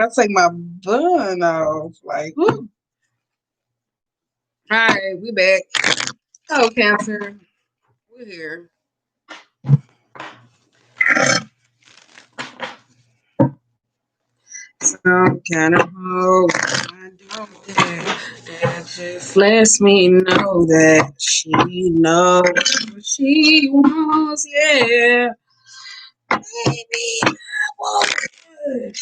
I take my bun off. Like, woo. All right, we back. Oh, Cancer. We're here. Some kind of hope. I don't that just lets me know that she knows what she wants. Yeah, baby, I want good.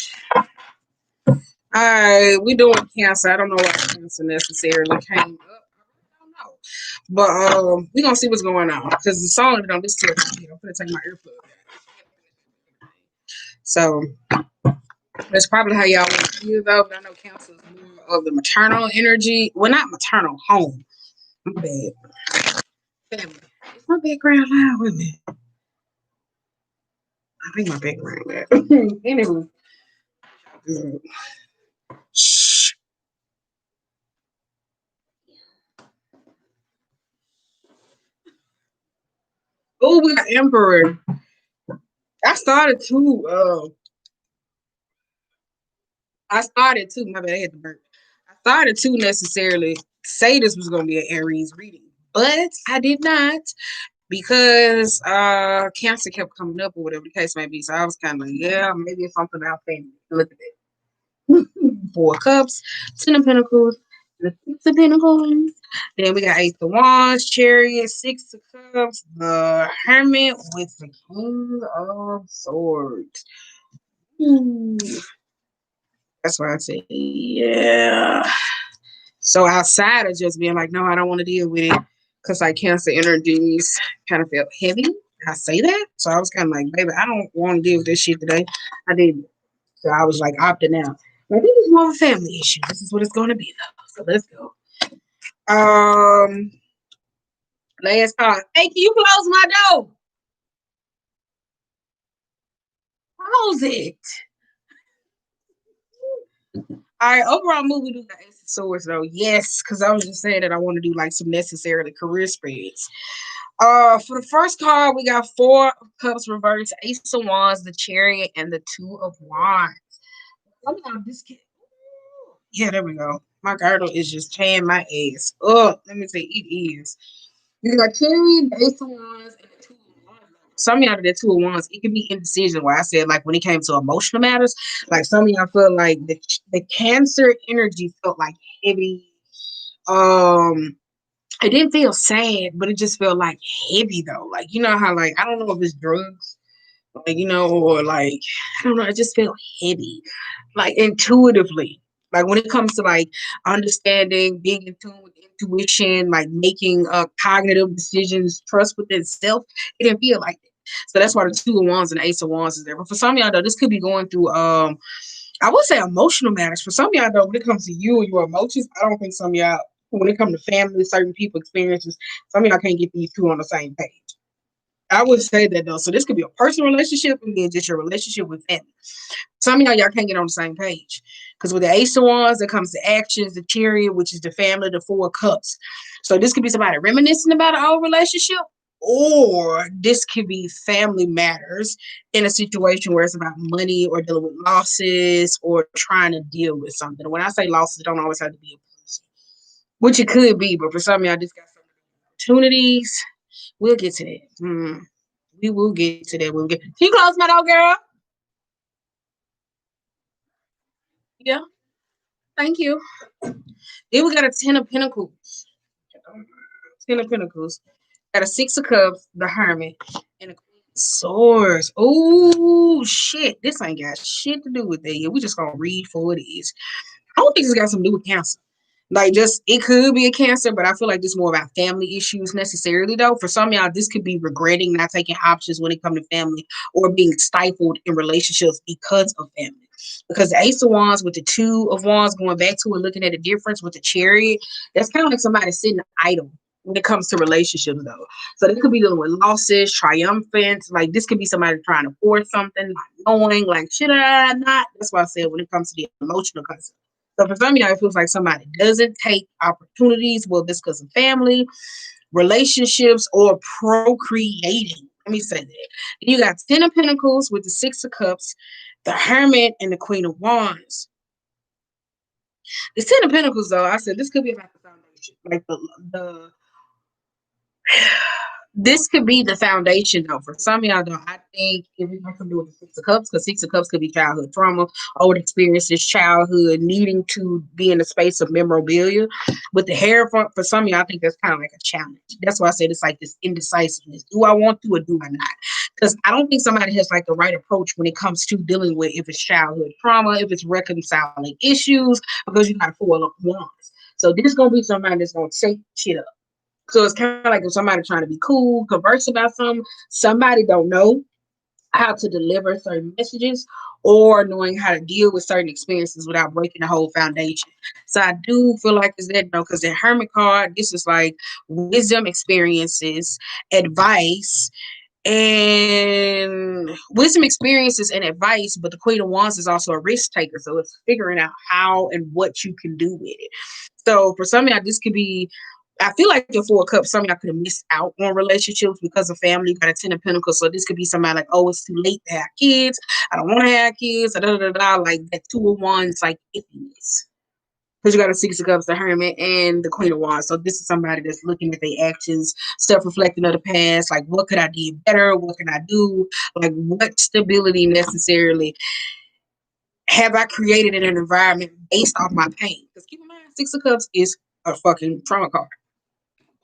All right, we doing Cancer. I don't know what Cancer necessarily came up. I don't know, but we gonna see what's going on because the song don't listen to it. I'm gonna take my earplug. So that's probably how y'all want to feel though. But I know Cancer is more of the maternal energy. Well, not maternal, home. My bad. Family. Is my background loud with me? I think my background loud. Anyway. Shh. Oh, we got Emperor. I started to my bad, I had to burp. I started to necessarily say this was gonna be an Aries reading, but I did not because Cancer kept coming up or whatever the case may be. So I was kind of like, yeah, maybe it's something about family. Look at that. Four Cups, Ten of Pentacles, the Six of Pentacles. Then we got Ace of Wands, Chariot, Six of Cups, the Hermit with the King of Swords. Ooh. That's why I say, yeah. So outside of just being like, no, I don't want to deal with it, because like Cancer energies kind of felt heavy. I say that. So I was kind of like, baby, I don't want to deal with this shit today. I didn't. So I was like opting out. Like, this is more of a family issue. This is what it's going to be, though. So let's go. Um, Last call. Hey, can you close my door? Close it. All right, overall mood, we do the Ace of Swords, though. Yes, because I was just saying that I want to do like some necessarily career spreads. For the first card, we got Four of Cups reversed, Ace of Wands, the Chariot, and the Two of Wands. Somehow this kid. Yeah, there we go. My girdle is just tearing my ass up. Let me say it is. You got Chariot, the Ace of Wands, and the Two of Wands. Some of y'all, the Two of Wands, it can be indecision. Where I said, like, when it came to emotional matters, like some of y'all feel like the Cancer energy felt like heavy. Um, it didn't feel sad, but it just felt like heavy though. Like, you know how, like, I don't know if it's drugs, like, or like, I don't know, it just felt heavy, like intuitively. Like when it comes to like understanding, being in tune with intuition, like making cognitive decisions, trust within self, it didn't feel like that. So that's why the Two of Wands and the Ace of Wands is there. But for some of y'all though, this could be going through I would say emotional matters. For some of y'all though, when it comes to you and your emotions, I don't think some of y'all, when it comes to family, certain people experiences, some of y'all can't get these two on the same page. I would say that though. So this could be a personal relationship and then just your relationship with family. Some of y'all can't get on the same page. Because with the Ace of Wands, there comes the actions, the Chariot, which is the family, the Four of Cups. So this could be somebody reminiscing about an old relationship, or this could be family matters in a situation where it's about money or dealing with losses or trying to deal with something. When I say losses, it don't always have to be a person, which it could be, but for some of y'all, just got some opportunities. We'll get to that. We will get to that. We'll get. Can you close my door, girl? Yeah. Thank you. Then we got a Ten of Pentacles. Ten of Pentacles. Got a Six of Cups, the Hermit, and a Queen of Swords. Oh shit! This ain't got shit to do with that. Yeah, we just gonna read for what it is. I don't think it's got something to do with Cancer. Like, just it could be a Cancer, but I feel like this is more about family issues necessarily though. For some of y'all, this could be regretting not taking options when it comes to family, or being stifled in relationships because of family. Because the Ace of Wands with the Two of Wands, going back to and looking at the difference with the Chariot, that's kind of like somebody sitting idle when it comes to relationships though. So this could be dealing with losses, triumphant. Like this could be somebody trying to force something, not knowing, like, should I not? That's why I said when it comes to the emotional concept. So for some of y'all, it feels like somebody doesn't take opportunities. Well, this because of family, relationships, or procreating. Let me say that. You got Ten of Pentacles with the Six of Cups, The Hermit and the Queen of Wands. The Ten of Pentacles, though, I said this could be about the foundation, like the this could be the foundation though for some of y'all though. I think if we have to do with the Six of Cups, because Six of Cups could be childhood trauma, old experiences, childhood needing to be in a space of memorabilia. With the hair for some of y'all, I think that's kind of like a challenge. That's why I said it's like this indecisiveness. Do I want to or do I not? Because I don't think somebody has like the right approach when it comes to dealing with if it's childhood trauma, if it's reconciling issues, because you got four of wands. So this is gonna be somebody that's gonna take shit up. So it's kind of like if somebody trying to be cool, converse about something, somebody don't know how to deliver certain messages or knowing how to deal with certain experiences without breaking the whole foundation. So I do feel like it's that though, because the Hermit card, this is like wisdom, experiences, advice, and wisdom, experiences, and advice. But the Queen of Wands is also a risk taker, so it's figuring out how and what you can do with it. So for some of y'all, this could be. I feel like your Four of Cups, some of y'all could have missed out on relationships because of family. You got a Ten of Pentacles, so this could be somebody like, oh, it's too late to have kids. I don't want to have kids. Da, da, da, da, like that Two of Wands, like iffiness. Because you got a Six of Cups, the Hermit, and the Queen of Wands. So this is somebody that's looking at their actions, self-reflecting of the past. Like, what could I do better? What can I do? Like, what stability necessarily have I created in an environment based off my pain? Because keep in mind, Six of Cups is a fucking trauma card.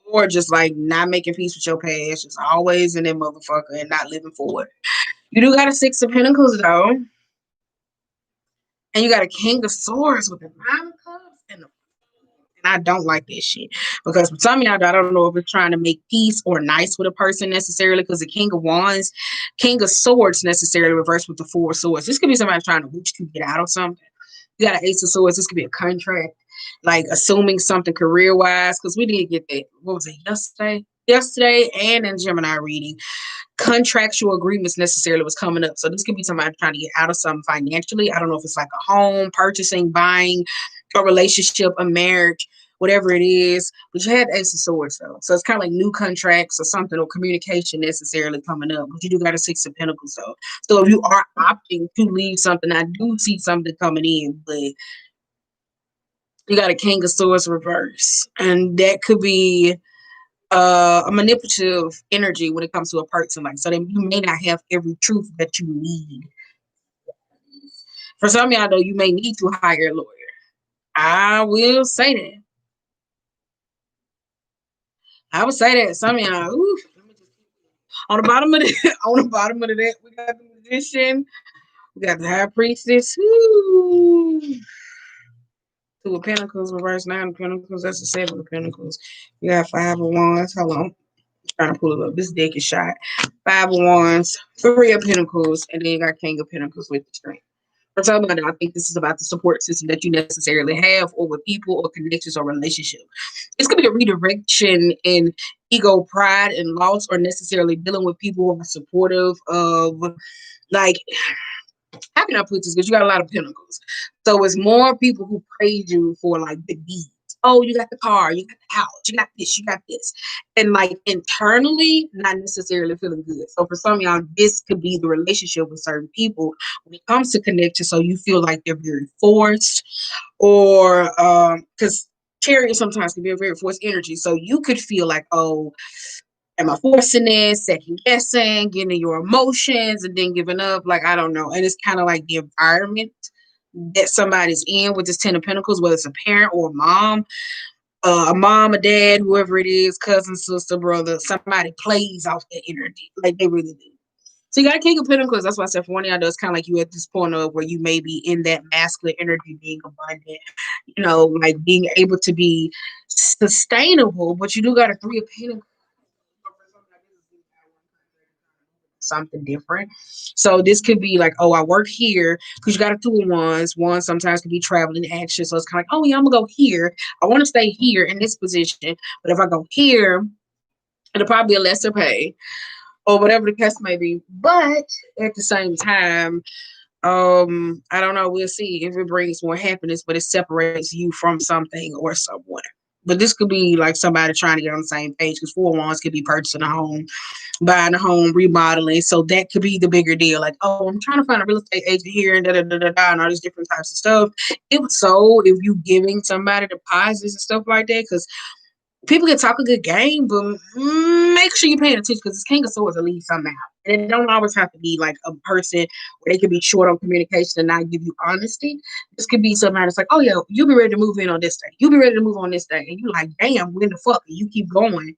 Or just like not making peace with your past, just always in that motherfucker and not living forward. You do got a Six of Pentacles though, and you got a King of Swords with the Nine of Cups and the. And I don't like this shit because for some of y'all, I don't know if it's trying to make peace or nice with a person necessarily. Because the King of Wands, King of Swords necessarily reversed with the Four of Swords. This could be somebody trying to reach to get out of something. You got an Ace of Swords. This could be a contract, like assuming something career wise. Because we did get that. What was it yesterday? Yesterday, and in Gemini reading, contractual agreements necessarily was coming up. So this could be somebody trying to get out of something financially. I don't know if it's like a home, purchasing, buying, a relationship, a marriage, whatever it is. But you had Ace of Swords though. So it's kind of like new contracts or something or communication necessarily coming up. But you do got a Six of Pentacles though. So if you are opting to leave something, I do see something coming in, but you got a King of Swords reverse. And that could be a manipulative energy when it comes to a person. Like, so then you may not have every truth that you need. For some of y'all, though, you may need to hire a lawyer. I will say that. I would say that some of y'all, ooh, on the bottom of the on the bottom of that, we got the Magician, we got the High Priestess, ooh. Two of Pentacles, reverse Nine of Pentacles, that's the Seven of Pentacles. You got Five of Wands. Hold on. Trying to pull it up. This deck is shot. Five of Wands, Three of Pentacles, and then you got King of Pentacles with the strength. For some of I think this is about the support system that you necessarily have, or with people, or connections, or relationship. This could be a redirection in ego, pride, and loss, or necessarily dealing with people who are supportive of, like, how can I put this? Because you got a lot of pentacles. So it's more people who praise you for like the deeds. Oh, you got the car, you got the house, you got this, you got this. And like internally, not necessarily feeling good. So for some of y'all, this could be the relationship with certain people when it comes to connection. So you feel like they're very forced, or because Chariot sometimes can be a very forced energy. So you could feel like, oh, am I forcing this, second guessing, getting your emotions and then giving up? Like, I don't know. And it's kind of like the environment that somebody's in with this Ten of Pentacles, whether it's a parent or a mom, a dad, whoever it is, cousin, sister, brother, somebody plays off that energy. Like they really do. So you got King of Pentacles. That's why I said for one of y'all, it's kind of like you at this point of where you may be in that masculine energy, being abundant, like being able to be sustainable, but you do got a Three of Pentacles. Something different. So this could be like, oh, I work here because you got a Two of Wands. One sometimes could be traveling action. So it's kind of like, oh yeah, I'm gonna go here. I want to stay here in this position, but if I go here, it'll probably be a lesser pay or whatever the case may be. But at the same time, I don't know. We'll see if it brings more happiness, but it separates you from something or someone. But this could be like somebody trying to get on the same page because four wands could be purchasing a home, buying a home, remodeling. So that could be the bigger deal. Like, oh, I'm trying to find a real estate agent here and da da da da da and all these different types of stuff. It was sold if you giving somebody deposits and stuff like that. Because people can talk a good game, but make sure you're paying attention because this King of Swords will leave something out. And it don't always have to be like a person where they can be short on communication and not give you honesty. This could be somebody that's like, oh, yeah, you'll be ready to move in on this day. You'll be ready to move on this day. And you're like, damn, when the fuck? And you keep going.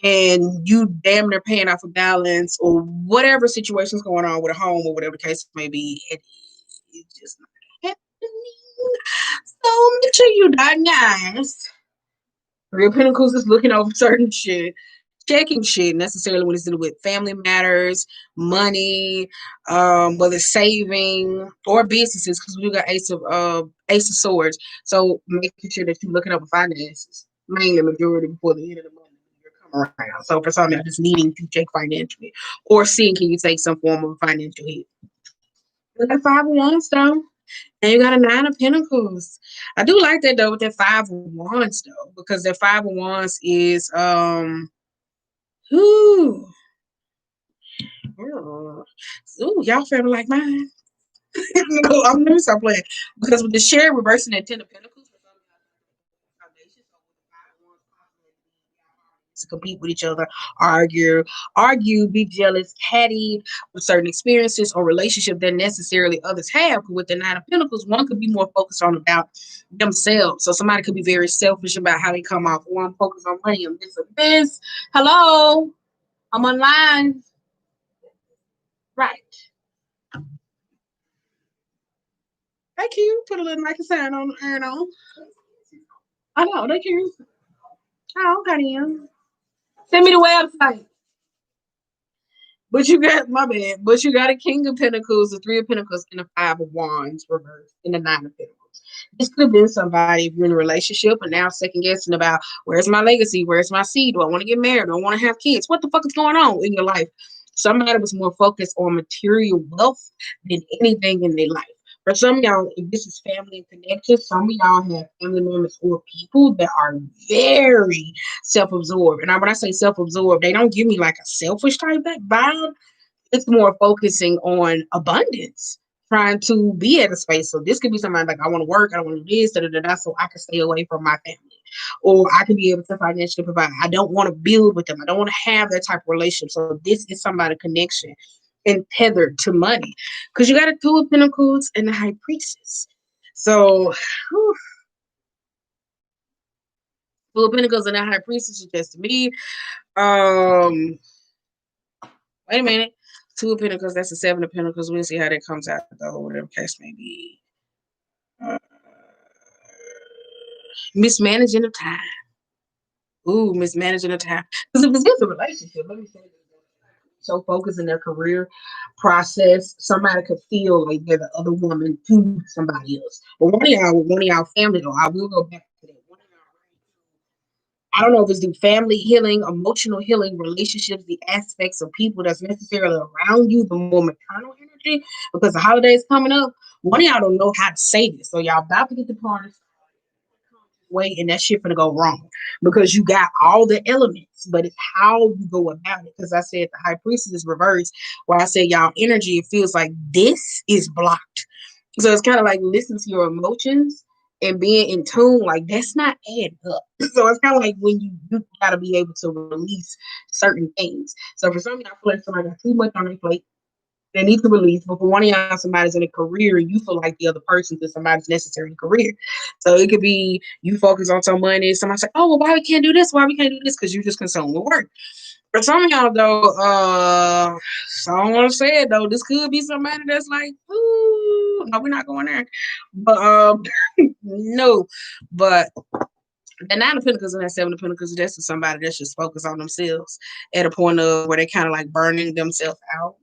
And you damn near paying off a balance or whatever situation's going on with a home or whatever the case may be. It's just not happening. So make sure you dot your I's. Real Pentacles is looking over certain shit, checking shit necessarily when it's dealing with family matters, money, whether it's saving or businesses, because we got Ace of Swords. So making sure that you're looking over finances, mainly majority before the end of the month you're coming around. So for some, you're just needing to check financially or seeing can you take some form of financial hit. We got five of wands though. And you got a nine of pentacles. I do like that though with that five of wands though, because that five of wands is ooh, ooh, y'all family like mine. No, I'm gonna stop playing. Because with the share reversing that ten of pentacles for some foundation, so with the five of wands to compete with each other, argue, be jealous, catty with certain experiences or relationship that necessarily others have. With the nine of pentacles, one could be more focused on about themselves. So somebody could be very selfish about how they come off. One focus on money and this or this. Hello, I'm online. Right. Thank you. Put a little Nike sign on the iron on. I know, they can. Oh, okay, then. Send me the website. But you got my bad. But you got a King of Pentacles, the Three of Pentacles, and the Five of Wands reversed, and the Nine of Pentacles. This could have been somebody if you're in a relationship and now second guessing about where's my legacy, where's my seed, do I want to get married, do I want to have kids? What the fuck is going on in your life? Somebody was more focused on material wealth than anything in their life. For some of y'all, if this is family and connection, some of y'all have family members or people that are very self-absorbed. And when I say self-absorbed, they don't give me like a selfish type vibe. It's more focusing on abundance, trying to be at a space. So this could be somebody like, I want to work, I don't want to do this, da, da, da, da, so I can stay away from my family. Or I can be able to financially provide. I don't want to build with them. I don't want to have that type of relationship. So this is somebody connection and tethered to money. Because you got a Two of Pentacles and the High Priestess. So whew, Two of Pentacles and the High Priestess suggests to me, wait a minute. Two of Pentacles, that's the Seven of Pentacles. We'll see how that comes out, though, whatever case may be. Uh, mismanaging the time. Ooh, mismanaging the time. Because if it's a relationship, let me say this. So focused in their career process, somebody could feel like they're the other woman to somebody else. But one of y'all family, though, I will go back to that. One of y'all, I don't know if it's the family healing, emotional healing, relationships, the aspects of people that's necessarily around you, the more maternal energy, because the holidays coming up. One of y'all don't know how to say this, so y'all about to get the party way, and that shit gonna go wrong because you got all the elements, but it's how you go about it. Because I said the High Priestess is reversed, where I said y'all energy, it feels like this is blocked. So it's kind of like listen to your emotions and being in tune, like that's not adding up. So it's kind of like when you gotta be able to release certain things. So for some of y'all, I feel like somebody got too much on their plate. They need to release, but for one of y'all, somebody's in a career, you feel like the other person to somebody's necessary career. So it could be you focus on some money, somebody's like, oh, well, why we can't do this? Why we can't do this? Because you just consumed with work. For some of y'all, though, so I don't want to say it, though. This could be somebody that's like, ooh, no, we're not going there. But, no. But the Nine of Pentacles and that Seven of Pentacles, that's somebody that's just focused on themselves at a point of where they kind of like burning themselves out.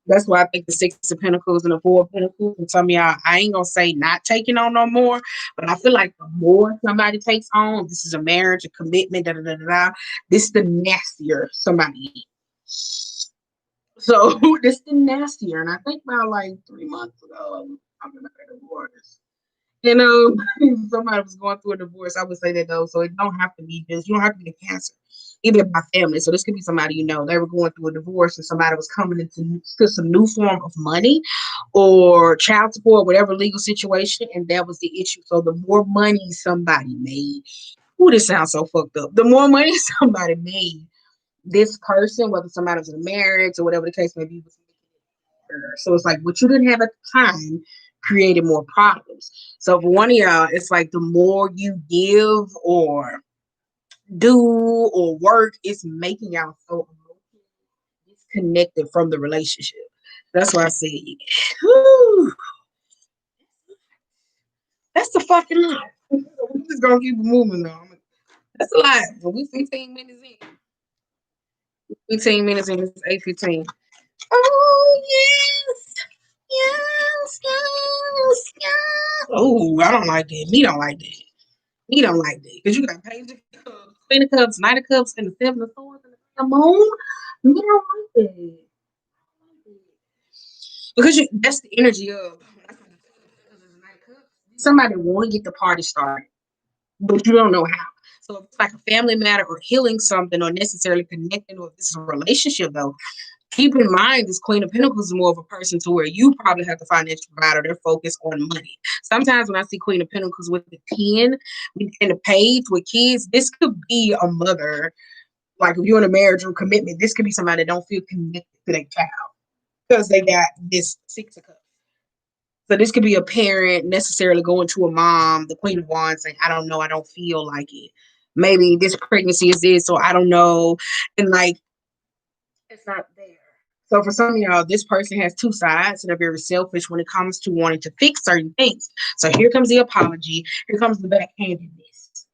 That's why I think the Six of Pentacles and the Four of Pentacles, and some of y'all, I ain't gonna say not taking on no more, but I feel like the more somebody takes on, this is a marriage, a commitment, da da da da, da, this is the nastier somebody is. So this is the nastier, and I think about like 3 months ago, I'm talking about a divorce. And if somebody was going through a divorce, I would say that though. So it don't have to be just you don't have to be a cancer, even by family. So this could be somebody they were going through a divorce and somebody was coming into to some new form of money or child support, whatever legal situation, and that was the issue. So the more money somebody made, ooh, this sounds so fucked up. The more money somebody made, this person, whether somebody was in a marriage or whatever the case may be, was her. So it's like what you didn't have at the time created more problems. So for one of y'all, it's like the more you give or do or work, it's making y'all so disconnected from the relationship. That's why I say, whew, that's the fucking life. We're just gonna keep it moving though. That's a lot. But we 15 minutes in. 15 minutes in, it's 8:15. Oh yes. Yes, yes, yes. Oh, I don't like that. Me don't like that. Me don't like that. Because you got Page of Cups, Queen of Cups, Knight of Cups, and the Seven of Swords and the Moon. Me don't like that. Because that's the energy of somebody want to get the party started, but you don't know how. So if it's like a family matter or healing something or necessarily connecting with this is a relationship though, keep in mind this Queen of Pentacles is more of a person to where you probably have the financial provider. They're focused on money. Sometimes when I see Queen of Pentacles with the 10 and the page with kids, this could be a mother. Like if you're in a marriage or commitment, this could be somebody that don't feel connected to their child because they got this 6 of Cups. So this could be a parent necessarily going to a mom, the Queen of Wands, saying, I don't know, I don't feel like it. Maybe this pregnancy is this, or I don't know. And like it's not there. So for some of y'all, this person has two sides and they're very selfish when it comes to wanting to fix certain things. So here comes the apology. Here comes the backhandedness.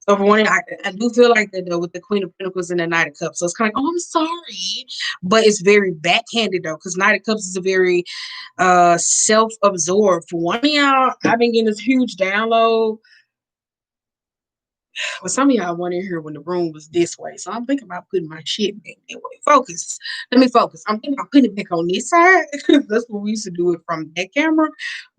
So for one, I do feel like that though with the Queen of Pentacles and the Knight of Cups. So it's kind of like, oh, I'm sorry, but it's very backhanded though, because Knight of Cups is a very self-absorbed. For one of y'all, I've been getting this huge download. Well, some of y'all weren't in here when the room was this way. So I'm thinking about putting my shit back that way. Focus. Let me focus. I'm thinking about putting it back on this side. That's what we used to do it from that camera.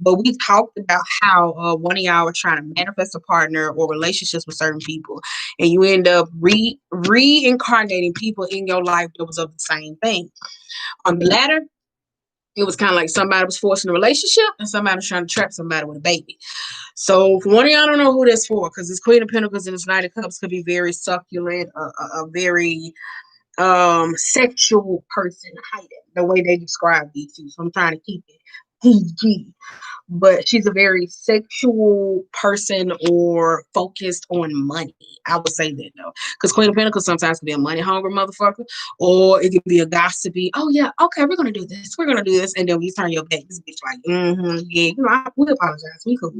But we talked about how one of y'all were trying to manifest a partner or relationships with certain people. And you end up reincarnating people in your life that was of the same thing. On the latter, it was kind of like somebody was forcing a relationship and somebody was trying to trap somebody with a baby. So for one of y'all, don't know who that's for because this Queen of Pentacles and this Knight of Cups could be very succulent, a very sexual person hiding the way they describe these two. So I'm trying to keep it PG. But she's a very sexual person or focused on money. I would say that though. Because Queen of Pentacles sometimes can be a money hungry motherfucker, or it could be a gossipy, oh yeah, okay, we're gonna do this, we're gonna do this, and then you turn your back, this bitch like, yeah, we apologize, we cool.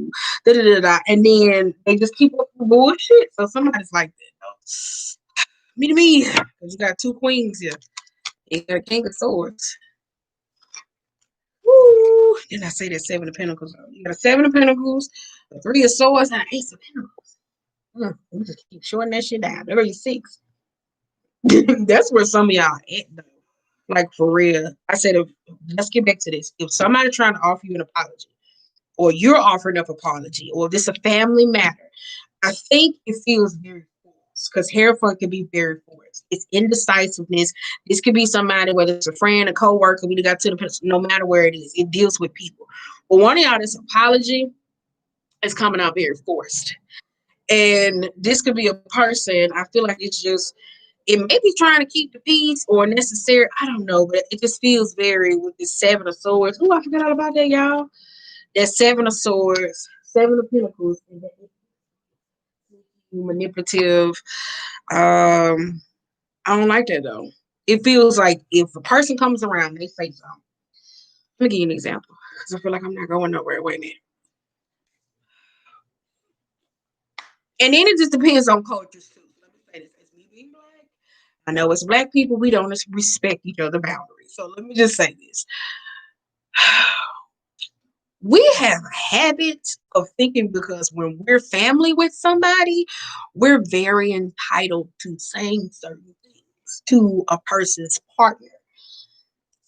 Da, da, da, da. And then they just keep up the bullshit. So somebody's like that though. Me to me, because you got two queens here. You got a King of Swords. Woo! Didn't I say that Seven of Pentacles? You got a Seven of Pentacles, a Three of Swords, and an Ace of Pentacles. We just keep shorting that shit down. There are 6. That's where some of y'all at though. Like for real. I said, let's get back to this. If somebody trying to offer you an apology, or you're offering up apology, or if this a family matter, I think it feels very forced because Hierophant can be very forced. It's indecisiveness. This could be somebody, whether it's a friend, a coworker, we got to the no matter where it is, it deals with people. But one of y'all, this apology is coming out very forced. And this could be a person, I feel like it's just, it may be trying to keep the peace or necessary. I don't know, but it just feels very with the Seven of Swords. Oh, I forgot all about that, y'all. That Seven of Swords, Seven of Pentacles, and that manipulative. I don't like that though. It feels like if a person comes around, they say something. Let me give you an example because I feel like I'm not going nowhere. Wait a minute. And then it just depends on cultures too. Let me say this: as me being black, I know as black people we don't respect each other's boundaries. So let me just say this: we have a habit of thinking because when we're family with somebody, we're very entitled to saying certain things to a person's partner.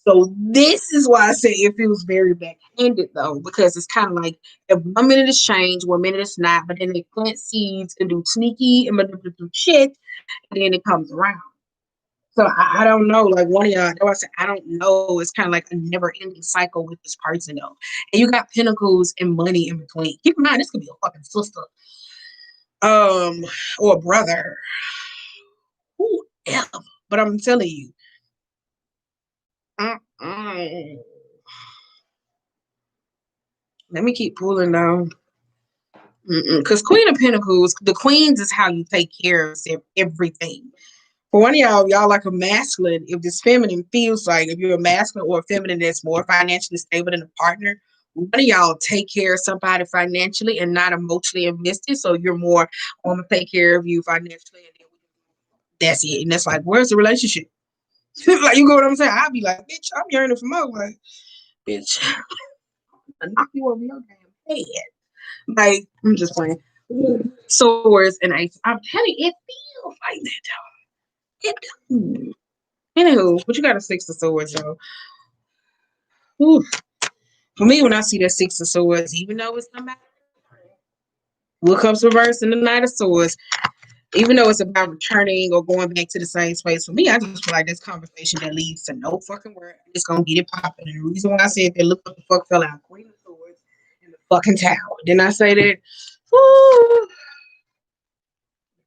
So this is why I say it feels very backhanded though, because it's kind of like if 1 minute is change, 1 minute it's not, but then they plant seeds and do sneaky and manipulative shit, and then it comes around. So I don't know, like one of y'all, that's why I said I don't know. It's kind of like a never ending cycle with this person though. And you got pentacles and money in between. Keep in mind, this could be a fucking sister, um, or a brother, whoever. But I'm telling you, uh-uh. Let me keep pulling down. Because Queen of Pentacles, the queens is how you take care of everything. For one of y'all like a masculine. If this feminine feels like if you're a masculine or a feminine that's more financially stable than a partner, one of y'all take care of somebody financially and not emotionally invested. So you're more, I'm gonna take care of you financially, and then that's it. And that's like, where's the relationship? Like you know what I'm saying? I'll be like, bitch, I'm yearning for more. Like, bitch, I knock you over your damn head. Like, I'm just playing. Swords and ice. I'm telling you, it feels like that though. It do. Anywho, but you got a six of swords though. Ooh. For me, when I see that six of swords, even though it's not what comes reverse in the knight of swords, even though it's about returning or going back to the same space, for me, I just feel like this conversation that leads to no fucking word. I'm just gonna get it popping. And the reason why I said that, look what the fuck fell out, Queen of Swords and the fucking tower. Didn't I say that? Ooh.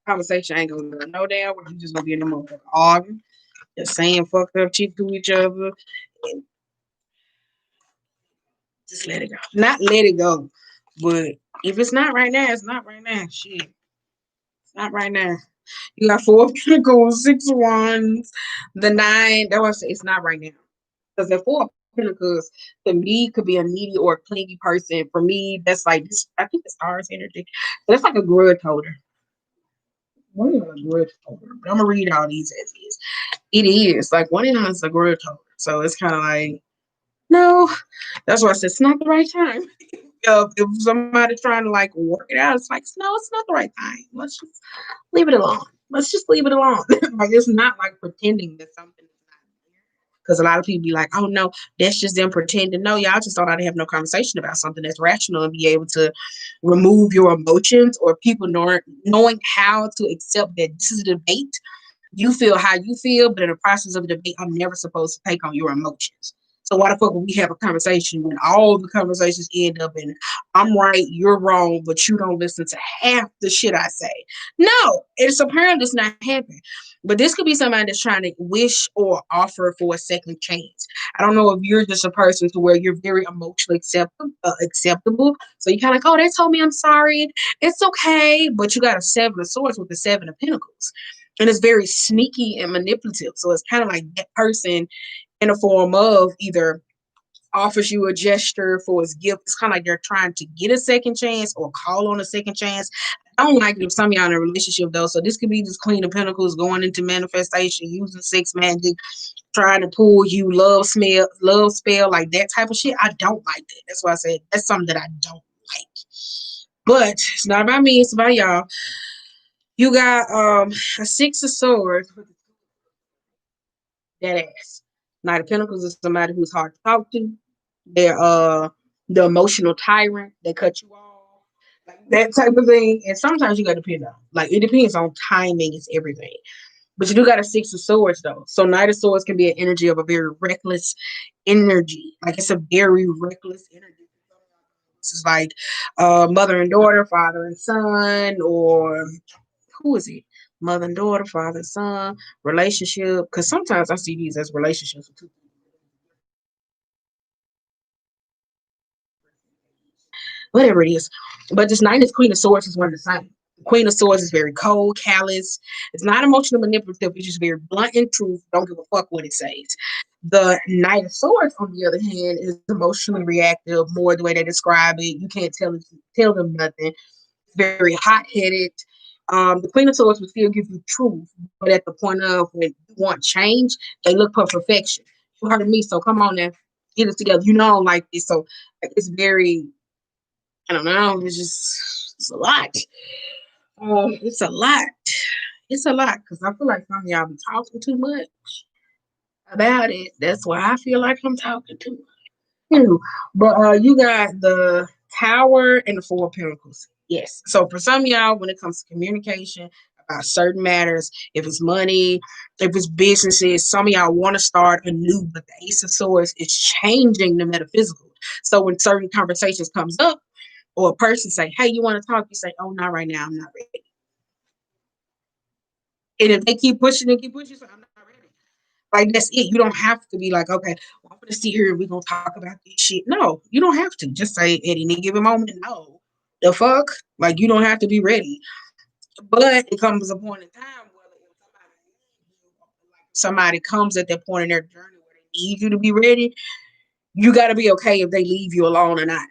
Conversation ain't gonna go no damn where. You just gonna be in the motherfucker arguing, just saying fucked up shit to each other, and just let it go. Not let it go, but if it's not right now, it's not right now. Shit, it's not right now. You got four of pentacles, six of wands, the nine. That was it's not right now. Because the four of pentacles to me could be a needy or a clingy person. For me, that's like this. I think the stars energy. So that's like a grudge holder. What is a grudge holder? But I'm gonna read all these as is. It is like one of them is a grudge holder. So it's kind of like no. That's why I said it's not the right time. If somebody's trying to like work it out, it's like no, it's not the right time. Let's just leave it alone. Let's just leave it alone. Like it's not like pretending that something is not there. Because a lot of people be like, oh no, that's just them pretending. No, y'all just don't know how to have no conversation about something that's rational and be able to remove your emotions or people knowing how to accept that this is a debate. You feel how you feel, but in the process of the debate, I'm never supposed to take on your emotions. So why the fuck would we have a conversation when all the conversations end up in I'm right, you're wrong, but you don't listen to half the shit I say? No, it's apparently it's not happening. But this could be somebody that's trying to wish or offer for a second chance. I don't know if you're just a person to where you're very emotionally acceptable. So you kind of like, oh, they told me I'm sorry. It's okay. But you got a seven of swords with the seven of pentacles. And it's very sneaky and manipulative. So it's kind of like that person in a form of either offers you a gesture for his gift. It's kind of like they're trying to get a second chance or call on a second chance. I don't like it if some of y'all in a relationship though. So this could be this Queen of Pentacles going into manifestation, using sex magic, trying to pull you love spell, like that type of shit. I don't like that. That's why I said that's something that I don't like. But it's not about me, it's about y'all. You got a six of swords with that ass. Knight of Pentacles is somebody who's hard to talk to. They're the emotional tyrant. They cut you off, like that type of thing. And sometimes you got to depend on. Like it depends on timing. It's everything. But you do got a six of swords though. So Knight of Swords can be an energy of a very reckless energy. Like it's a very reckless energy. This is like mother and daughter, father and son, or who is it? Mother and daughter, father and son, relationship. Because sometimes I see these as relationships. Whatever it is. But this Knight is Queen of Swords is one of the same. Queen of Swords is very cold, callous. It's not emotional manipulative. It's just very blunt and truth. Don't give a fuck what it says. The Knight of Swords, on the other hand, is emotionally reactive. More the way they describe it, you can't tell them nothing. It's very hot headed. The Queen of Swords will still give you truth, but at the point of when you want change, they look for perfection. You heard me, so come on now, get it together. You know I don't like this, so like, it's very I don't know. It's a lot. It's a lot. It's a lot because I feel like some of y'all be talking too much. about it. That's why I feel like I'm talking to you. But you got the Tower and the Four of Pentacles. Yes. So for some of y'all, when it comes to communication about certain matters, if it's money, if it's businesses, some of y'all want to start anew, but the Ace of Swords is changing the metaphysical. So when certain conversations comes up, or a person say, "Hey, you want to talk?" You say, "Oh, not right now. I'm not ready." And if they keep pushing and keep pushing, you say, "I'm not ready." Like that's it. You don't have to be like, okay, well, I'm gonna sit here and we're gonna talk about this shit. No, you don't have to. Just say at any given moment, no. The fuck? Like you don't have to be ready. But it comes a point in time where if somebody comes at that point in their journey where they need you to be ready, you gotta be okay if they leave you alone or not.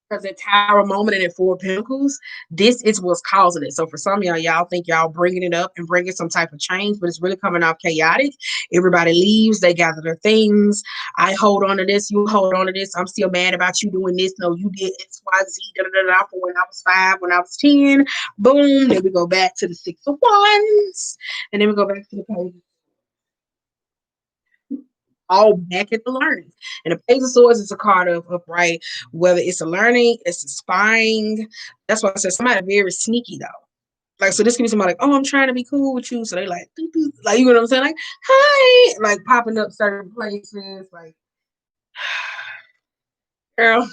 Because that Tower moment and that Four of Pentacles, this is what's causing it. So for some of y'all, y'all think y'all bringing it up and bringing some type of change, but it's really coming off chaotic. Everybody leaves, they gather their things. I hold on to this, you hold on to this. I'm still mad about you doing this. No, you did X, Y, Z, da da da da. For when I was 5, when I was 10, boom. Then we go back to the Six of Wands, and then we go back to the page, all back at the learning. And the Page of Swords is a card of upright, whether it's a learning, it's a spying. That's why I said somebody very sneaky though. Like, so this can be somebody like, oh, I'm trying to be cool with you. So they like, doo, doo, like, you know what I'm saying? Like, hi, like popping up certain places. Like, girl,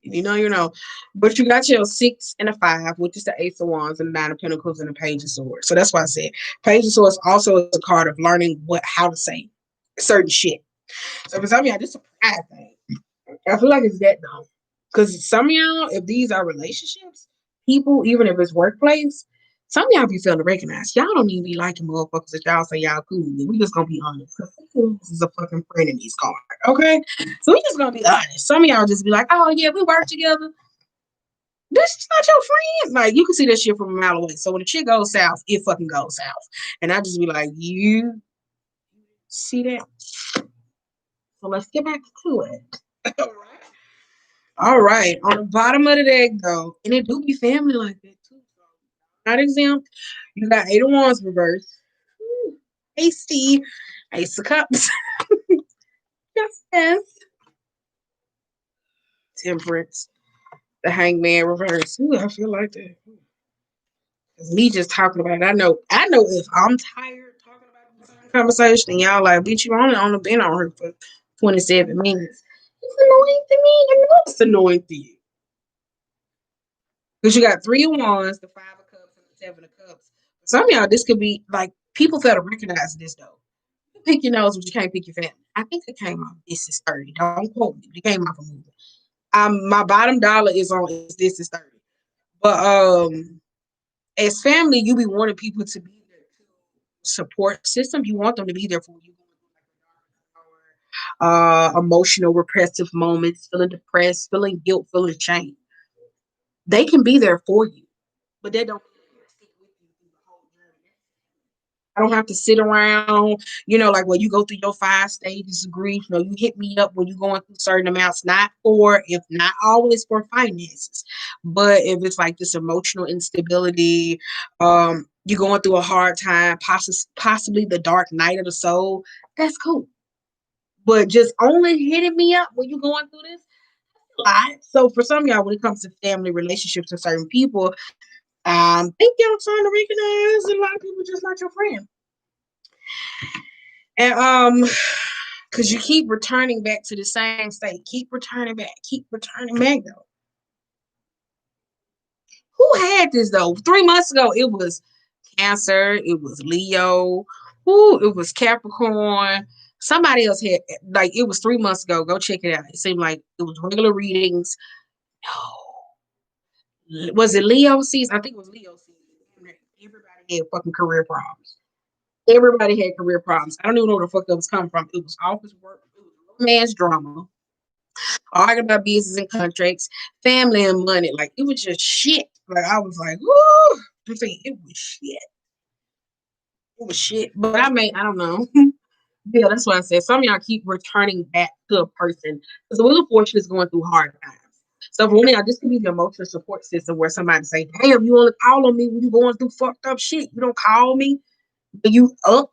you know, you know. But you got your 6 and a 5, which is the Ace of Wands and the 9 of Pentacles and the Page of Swords. So that's why I said Page of Swords also is a card of learning how to say certain shit. So for some of y'all, this is a pride thing. I feel like it's that though. Because some of y'all, if these are relationships, people, even if it's workplace, some of y'all be feeling recognized. Y'all don't even be liking motherfuckers that y'all say y'all cool with. We just gonna be honest. Because this is a fucking friend in these cards. Okay? So we just gonna be honest. Some of y'all just be like, oh yeah, we work together. This is not your friend. Like you can see that shit from a mile away. So when the shit goes south, it fucking goes south. And I just be like, you see that? So let's get back to it. All right. All right. On the bottom of the deck, though, and it do be family like that too. So not exempt. You got Eight of Wands reverse. Hasty. Ace of Cups. Justice. Temperance. The Hangman reverse. Ooh, I feel like that. Me just talking about it. I know if I'm tired talking about the conversation and y'all like, bitch, you only been on her for 27 minutes. It's annoying to me. I know it's annoying to you. Because you got 3 of Wands, the 5 of Cups, and the 7 of Cups. Some of y'all, this could be like people fail to recognize this though. You pick your nose, but you can't pick your family. I think it came off This Is 30. Don't quote me. It came off a movie. My bottom dollar is on This Is 30. But as family, you be wanting people to be there to support system. You want them to be there for you. Emotional repressive moments, feeling depressed, feeling guilt, feeling shame. They can be there for you, but they don't stick with you through the whole journey. I don't have to sit around, like when you go through your 5 stages of grief. No, you hit me up when you're going through certain amounts, if not always for finances, but if it's like this emotional instability, you're going through a hard time, possibly the dark night of the soul, that's cool. But just only hitting me up when you're going through this, a lot. So for some of y'all, when it comes to family relationships with certain people, think y'all trying to recognize a lot of people just not your friend. And because you keep returning back to the same state, keep returning back though. Who had this though? 3 months ago, it was Cancer, it was Leo, it was Capricorn. Somebody else had, like, it was 3 months ago. Go check it out. It seemed like it was regular readings. No, was it Leo season? I think it was Leo season. Everybody had fucking career problems. Everybody had career problems. I don't even know where the fuck that was coming from. It was office work, it was romance drama, arguing about business and contracts, family and money. Like it was just shit. Like I was like, whoo. I'm saying it was shit. It was shit. But I don't know. Yeah, that's what I said. Some of y'all keep returning back to a person because the Wheel of Fortune is going through hard times. So for one of y'all, this could be the emotional support system where somebody say, damn, you only call on me when you going through fucked up shit. You don't call me when you up.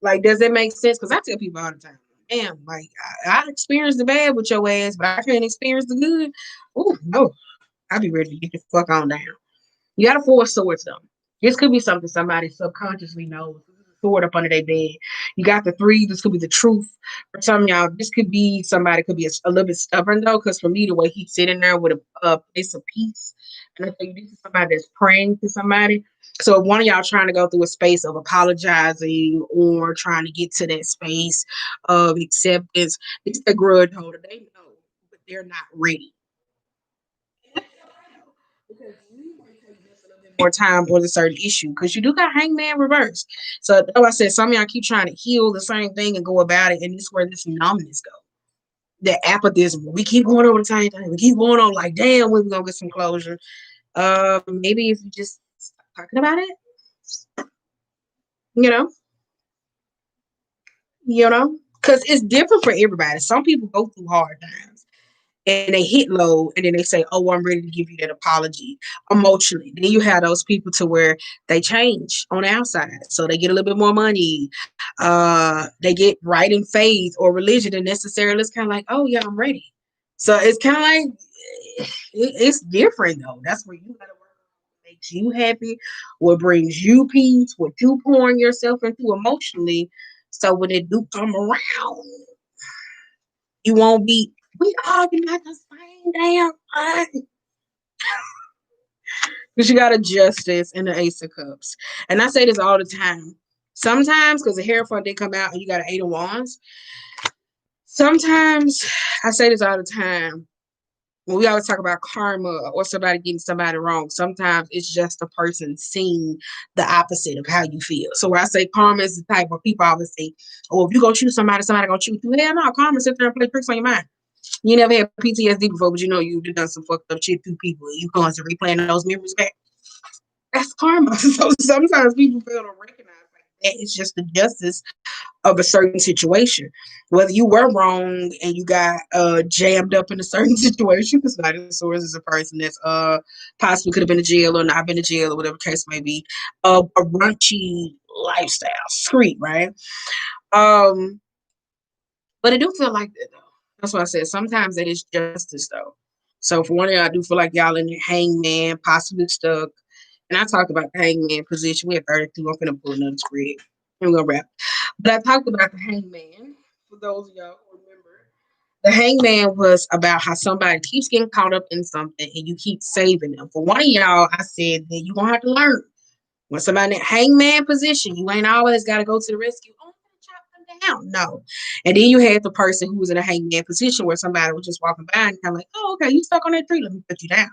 Like, does that make sense? Because I tell people all the time, damn, like I experienced the bad with your ass, but I can't experience the good. Oh no, I'll be ready to get the fuck on down. You got a four swords though. This could be something somebody subconsciously knows. Sword up under their bed. You got the three. This could be the truth. For some of y'all, this could be somebody could be a little bit stubborn though, because for me, the way he's sitting there with a place of peace, and I think this is somebody that's praying to somebody. So if one of y'all trying to go through a space of apologizing or trying to get to that space of acceptance, it's the grudge holder. They know, but they're not ready. Because you might take just a little bit more time on a certain issue because you do got hangman reverse. So that's why I said some of y'all keep trying to heal the same thing and go about it, and this is where this numbness go. The apathism. We keep going over the same thing. We keep going on like, damn, when we gonna get some closure? Maybe if you just stop talking about it, you know, because it's different for everybody. Some people go through hard times and they hit low and then they say, oh, I'm ready to give you that apology emotionally. Then you have those people to where they change on the outside. So they get a little bit more money. They get right in faith or religion and necessarily it's kind of like, oh yeah, I'm ready. So it's kind of like it's different though. That's where you gotta work on what makes you happy, what brings you peace, what you pouring yourself into emotionally. So when it do come around, you won't be we arguing at the same damn time. Because you got a justice and the ace of cups. And I say this all the time. Sometimes, because the Hierophant did come out and you got an eight of wands. Sometimes I say this all the time. When we always talk about karma or somebody getting somebody wrong, sometimes it's just a person seeing the opposite of how you feel. So when I say karma is the type of people always say, oh, if you go choose somebody, somebody gonna choose you. Hell no, karma sit there and play tricks on your mind. You never had PTSD before, but you know you done some fucked up shit to people. You constantly replaying those memories back. That's karma. So sometimes people fail to recognize like that it's just the justice of a certain situation. Whether you were wrong and you got jammed up in a certain situation, because Knight of Swords is a person that's possibly could have been in jail or not been in jail or whatever the case may be, a raunchy lifestyle, street, right? Um, but it do feel like that though. That's what I said. Sometimes it is justice though. So for one of y'all, I do feel like y'all in the hangman, possibly stuck. And I talked about the hangman position. We have 32. I'm gonna pull another spread. I'm gonna wrap. But I talked about the hangman. For those of y'all who remember, the hangman was about how somebody keeps getting caught up in something and you keep saving them. For one of y'all, I said that you're gonna have to learn. When somebody in that hangman position, you ain't always gotta go to the rescue. Oh, I'm gonna chop them down. No. And then you had the person who was in a hangman position where somebody was just walking by and kind of like, oh, okay, you stuck on that tree, let me put you down.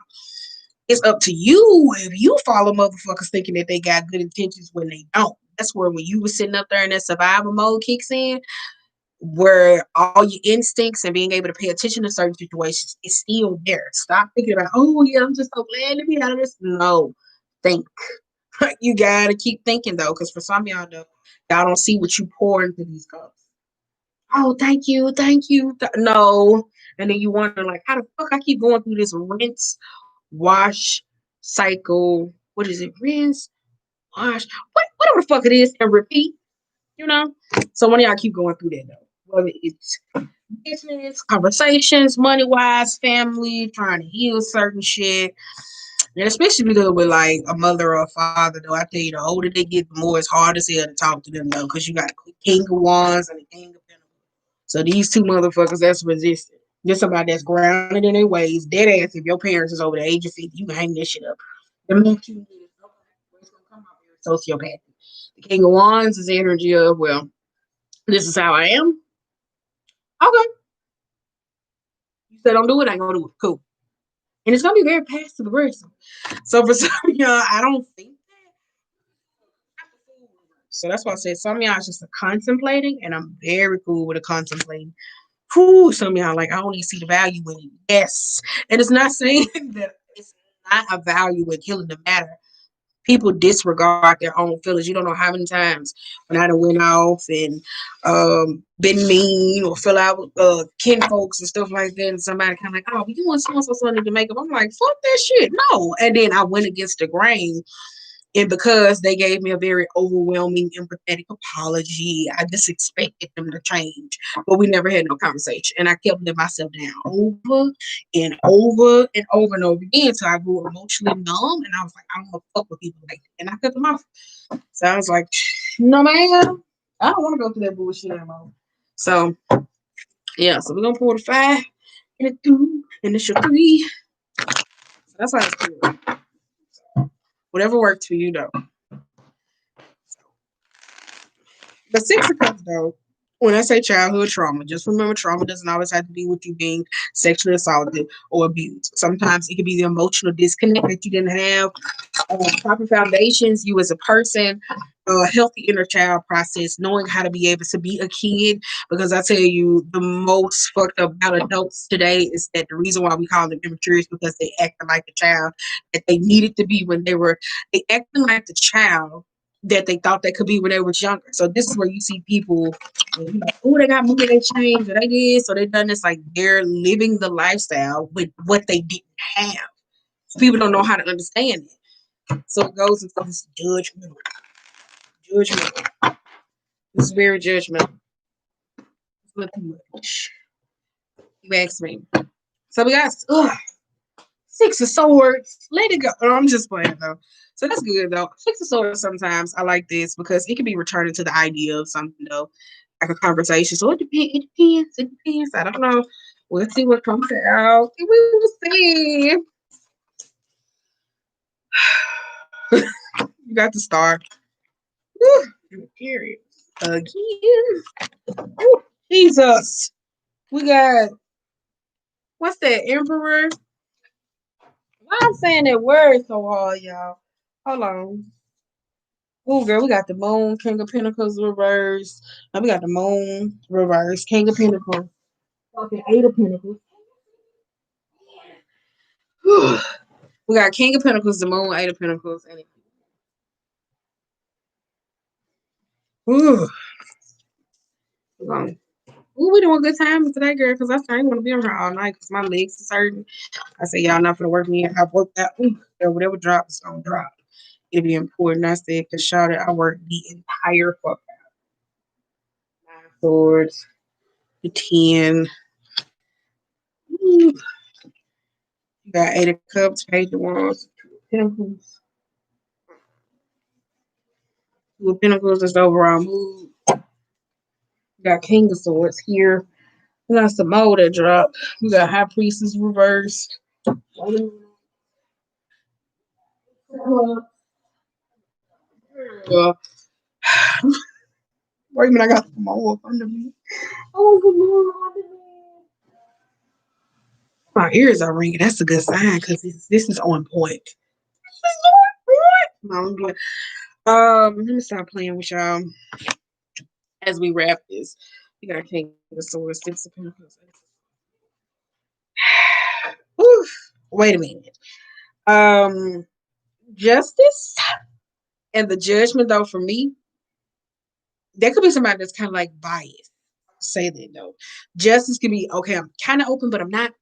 It's up to you if you follow motherfuckers thinking that they got good intentions when they don't. That's where when you were sitting up there and that survival mode kicks in, where all your instincts and being able to pay attention to certain situations is still there. Stop thinking about, oh yeah, I'm just so glad to be out of this. No, think. You gotta keep thinking though, because for some of y'all know y'all don't see what you pour into these cups. Oh, thank you, thank you. No. And then you wonder like, how the fuck I keep going through this rinse, wash, cycle. What is it? Rinse, wash, whatever the fuck it is, and repeat. You know. So one of y'all keep going through that though. Whether it's business, conversations, money wise, family, trying to heal certain shit. And especially dealing with like a mother or a father, though, I tell you, the older they get, the more it's hard as hell to talk to them, though, because you got the King of Wands and the King of Pentacles. So these two motherfuckers, that's resistant. Just somebody that's grounded in their ways, dead ass. If your parents is over the age of 50, you can hang this shit up. The minute you need it, okay, well, it's gonna come out here sociopathic. The King of Wands is the energy of, well, this is how I am. Okay, you said don't do it, I ain't gonna do it. Cool. And it's gonna be very passive aggressive. So for some of y'all, I don't think that. So that's why I said some of y'all is just a contemplating, and I'm very cool with a contemplating. Whew, some of y'all like I don't even see the value in it. Yes, and it's not saying that it's not a value in killing the matter. People disregard their own feelings. You don't know how many times when I done went off and been mean or fell out with kin folks and stuff like that, and somebody kind of like, oh, you want so something to make up. I'm like, fuck that shit, no. And then I went against the grain And because they gave me a very overwhelming, empathetic apology, I just expected them to change. But we never had no conversation. And I kept letting myself down over and over and over and over again. So I grew emotionally numb and I was like, I don't want to fuck with people like that. And I cut them off. So I was like, no, man, I don't want to go through that bullshit anymore. So, yeah, so we're going to pour the 5 and a 2 and it's your 3. So that's how it's cool. Whatever works for you, though. The 6 of Cups, though, when I say childhood trauma, just remember trauma doesn't always have to be with you being sexually assaulted or abused. Sometimes it could be the emotional disconnect that you didn't have, proper foundations, you as a person, a healthy inner child process, knowing how to be able to be a kid. Because I tell you, the most fucked up about adults today is that the reason why we call them immature is because they acting like the child that they needed to be when they acting like the child that they thought they could be when they were younger. So this is where you see people, oh, they got money, they changed, or they did, so they done this. Like they're living the lifestyle with what they didn't have. So people don't know how to understand it. So it goes into this judgment. Judgment. It's very judgmental. It's not too much. You ask me. So we got 6 of Swords. Let it go. Oh, I'm just playing though. So that's good though. 6 of Swords sometimes I like this because it can be returning to the idea of something though, like a conversation. So it depends. It depends. It depends. I don't know. We'll see what comes out. We will see. You got to start. Period. Again. Ooh, Jesus. We got, what's that, Emperor? Why I'm saying that word so hard, y'all? Hold on. Oh, girl, we got the Moon, King of Pentacles reverse. Now we got the Moon reverse, King of Pentacles, fucking 8 of Pentacles. We got King of Pentacles, the Moon, 8 of Pentacles, and ooh, ooh, we doing a good time today, girl. Because I ain't want to be on here all night because my legs are hurting. I said, y'all not gonna work me in. I worked out. Whatever drops, gonna drop. It'll be important. I said, because shout it, I worked the entire fuck out. 9 of Swords, the 10. Ooh. You got 8 of Cups, Page of Wands, 2 of Pentacles. 2 of Pentacles is the overall mood. You got King of Swords here. We got some more that dropped. We got High Priestess reversed. Uh, wait a minute, I got some more up under me. Oh, good morning. My ears are ringing. That's a good sign because this is on point. This is on point. No, I'm good. Let me stop playing with y'all as we wrap this. We got King of Swords, 6 of Pentacles. Wait a minute. Justice and the judgment, though, for me, there could be somebody that's kind of like biased. I'll say that though. Justice can be okay. I'm kind of open, but I'm not.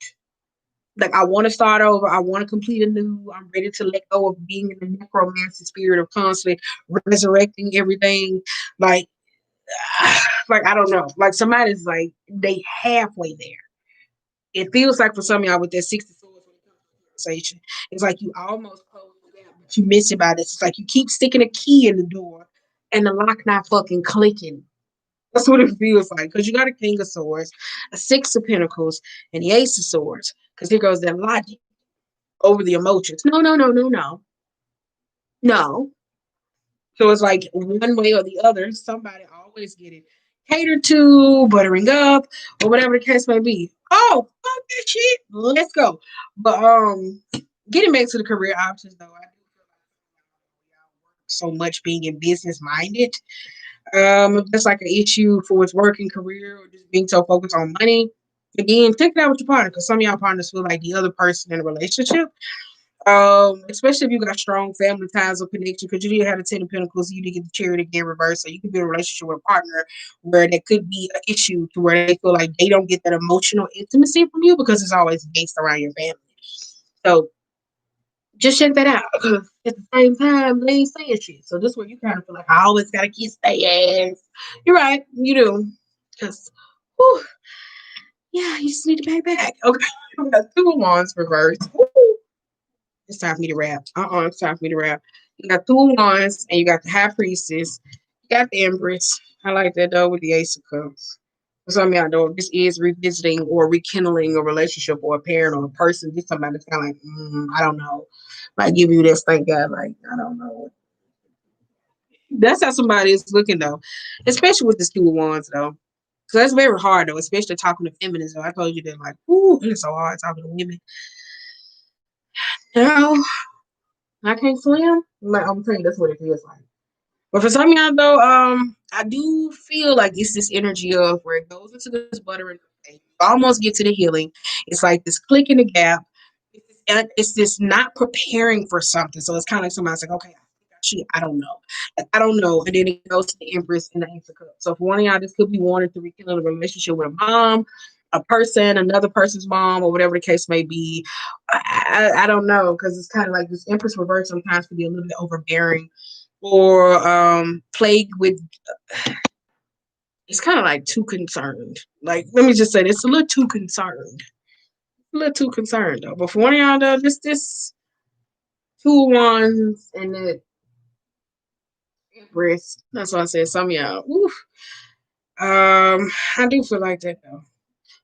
Like I want to start over. I want to complete anew. I'm ready to let go of being in the necromancy spirit of constantly resurrecting everything. Like, like I don't know. Like somebody's like they halfway there. It feels like for some of y'all with that 60 swords when it comes to conversation, it's like you almost close the gap, but you miss it by this. It's like you keep sticking a key in the door and the lock not fucking clicking. That's what it feels like. Because you got a King of Swords, a 6 of Pentacles, and the Ace of Swords. Because here goes that logic over the emotions. No, no, no, no, no. No. So it's like one way or the other, somebody always get it catered to, buttering up, or whatever the case may be. Oh, fuck that shit. Let's go. But getting back to the career options though, I do feel like y'all work so much being in business minded. If that's like an issue for its working career or just being so focused on money, again, take it out with your partner because some of y'all partners feel like the other person in a relationship. Especially if you got strong family ties or connection, because you did have the 10 of Pentacles, you did get the Chariot again reversed, so you could be in a relationship with a partner where there could be an issue to where they feel like they don't get that emotional intimacy from you because it's always based around your family. So Just check that out. 'Cause at the same time, they ain't saying shit. So this way you kind of feel like I always gotta kiss their ass. You're right, you do. Cause, whew, yeah, you just need to pay back. Okay, we got two of wands reversed. Woo. It's time for me to rap. It's time for me to rap. You got two of wands, and you got the high priestess. You got the empress. I like that though with the ace of cups. For some of y'all know this is revisiting or rekindling a relationship or a parent or a person. This somebody that's kind of like, I don't know. Like give you this thank God, like I don't know. That's how somebody is looking though, especially with the two of wands though. So that's very hard though, especially talking to feminists. I told you that like, ooh, it's so hard talking to women. No, I can't swim. Like I'm telling you, that's what it feels like. But for some of y'all though, I do feel like it's this energy of where it goes into this buttering, you almost get to the healing. It's like this click in the gap. It's this not preparing for something. So it's kind of like somebody's like, okay, shit, I don't know. Like, I don't know. And then it goes to the Empress and the Ace of Cups. So for one of y'all, this could be wanting to rekindle a relationship with a mom, a person, another person's mom, or whatever the case may be. I don't know because it's kind of like this Empress reverse sometimes can be a little bit overbearing or plagued with. It's kind of like too concerned. Like let me just say, it's a little too concerned. A little too concerned though. But for one of y'all though, this two ones and the Empress. That's why I said some of y'all. Oof. I do feel like that though.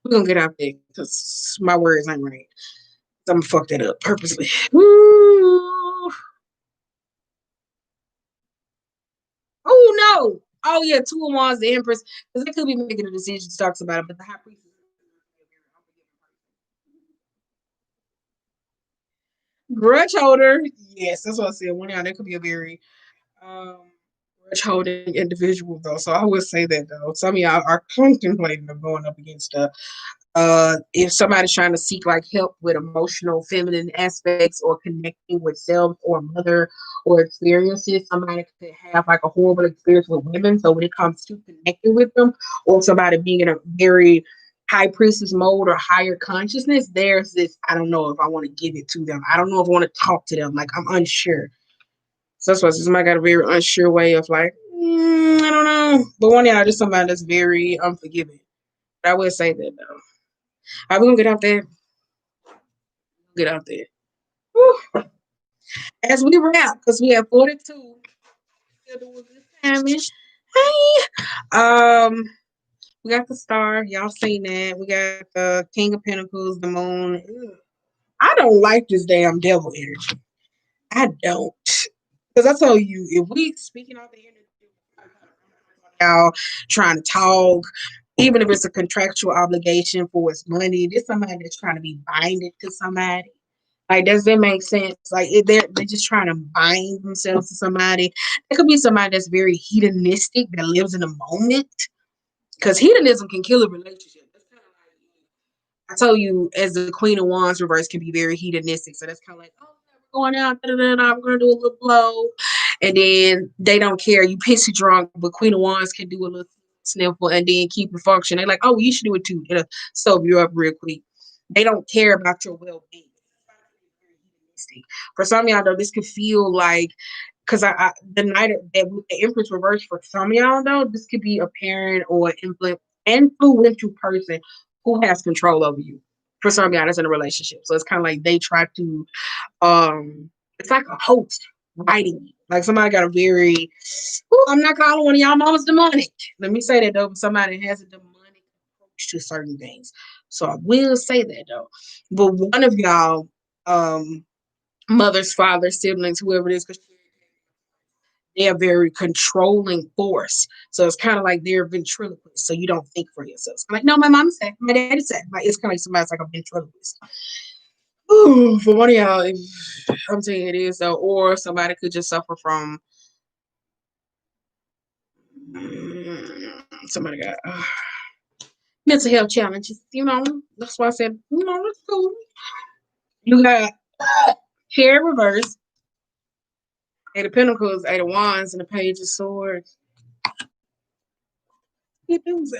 We're gonna get out there because my words ain't right. I'm gonna fuck that up purposely. Ooh. Oh no! Oh yeah, two of wands, the Empress, because they could be making a decision. Talks about it, but the High Priestess. Grudge holder, yes, that's what I said. One of y'all, that could be a very um, grudge holding individual though. So I would say that though. Some of y'all are contemplating of going up against if somebody's trying to seek like help with emotional feminine aspects or connecting with self or mother or experiences, somebody could have like a horrible experience with women. So when it comes to connecting with them, or somebody being in a very high priestess mode or higher consciousness, there's this, I don't know if I want to give it to them. I don't know if I want to talk to them. Like I'm unsure. So that's why somebody got a very unsure way of like, I don't know. But one y'all just somebody that's very unforgiving. But I would say that though. Are we gonna get out there? Get out there. Whew. As we wrap, because we have 42. Still doing good timing. Hey. We got the star. Y'all seen that. We got the King of Pentacles, the moon. Ugh. I don't like this damn devil energy. I don't. Because I told you, if we speaking out the energy, y'all trying to talk, even if it's a contractual obligation for its money, there's somebody that's trying to be binded to somebody. Like, does that make sense? Like, they're just trying to bind themselves to somebody. It could be somebody that's very hedonistic that lives in the moment. Because hedonism can kill a relationship. That's kind of like I told you, as the Queen of Wands reverse can be very hedonistic. So that's kind of like, oh, we're going out, da, da, da, da, we're going to do a little blow. And then they don't care. You pissy drunk, but Queen of Wands can do a little sniffle and then keep it function. They're like, oh, you should do it too. It'll sober you up real quick. They don't care about your well being. For some of y'all, though, this could feel like because the night that the Empress reversed for some of y'all though, this could be a parent or influential person who has control over you. For some of y'all, that's in a relationship, so it's kind of like they try to it's like a host writing you. Like somebody got a very, ooh, I'm not calling one of y'all mamas demonic. Let me say that though, but somebody has a demonic approach to certain things. So I will say that though. But one of y'all, mothers, fathers, siblings, whoever it is, because they're a very controlling force. So it's kind of like they're ventriloquists. So you don't think for yourself. It's like, no, my mom said, my daddy said. Like it's kind of like somebody's like a ventriloquist. Ooh, for one of y'all, if, I'm saying it is though, or somebody could just suffer from somebody got mental health challenges. That's why I said, that's cool. You got hair reverse, Eight of Pentacles, Eight of Wands, and the Page of Swords. Because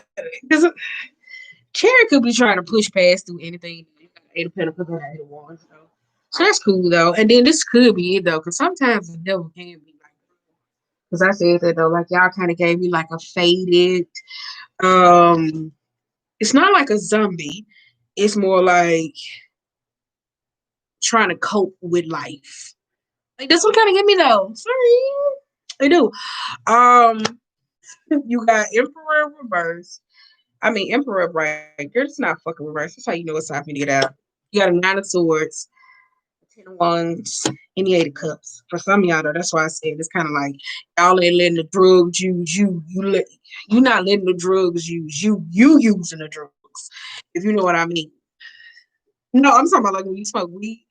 Cherry could be trying to push past through anything. Eight of Pentacles and Eight of Wands. So So that's cool though. And then this could be it though, because sometimes the devil can be like, because I said that though, like y'all kind of gave me like a faded, um, it's not like a zombie. It's more like trying to cope with life. Like this one kind of get me though. Sorry, I do. Um, you got Emperor reverse. I mean Emperor right. You're just not fucking reverse. That's how you know it's time for me to get out. You got a nine of swords, ten of wands, and the eight of cups. For some of y'all though, that's why I said it's kind of like y'all ain't letting the drugs use you. You not letting the drugs use you. You using the drugs. If you know what I mean. No, I'm talking about like when you smoke weed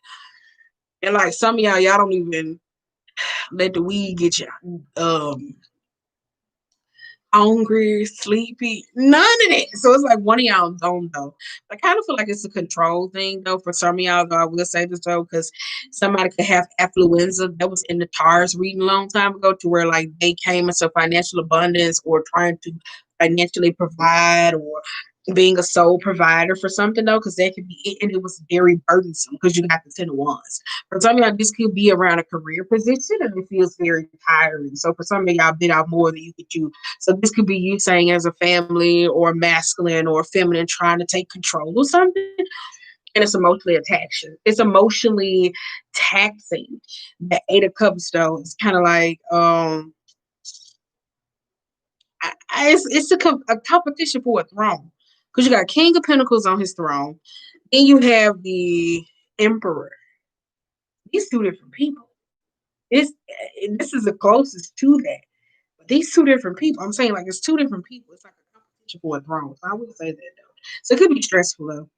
and like some of y'all don't even let the weed get you hungry, sleepy, none of that. So it's like one of y'all don't though. I kind of feel like it's a control thing though for some of y'all though. I will say this though, because somebody could have affluenza that was in the TARS reading a long time ago to where like they came into financial abundance or trying to financially provide or being a sole provider for something though, because that could be it, and it was very burdensome because you got the 10 of wands. For some of y'all, this could be around a career position and it feels very tiring. So for some of y'all, bit out more than you could chew. So this could be you saying as a family or masculine or feminine trying to take control of something, and it's emotionally attaching. It's emotionally taxing. The Eight of Cups though, it's kind of like it's a competition for a throne because you got King of Pentacles on his throne, then you have the Emperor. These two different people. This is the closest to that. But these two different people. I'm saying like it's two different people. It's like a competition for a throne. So I would say that though. So it could be stressful though.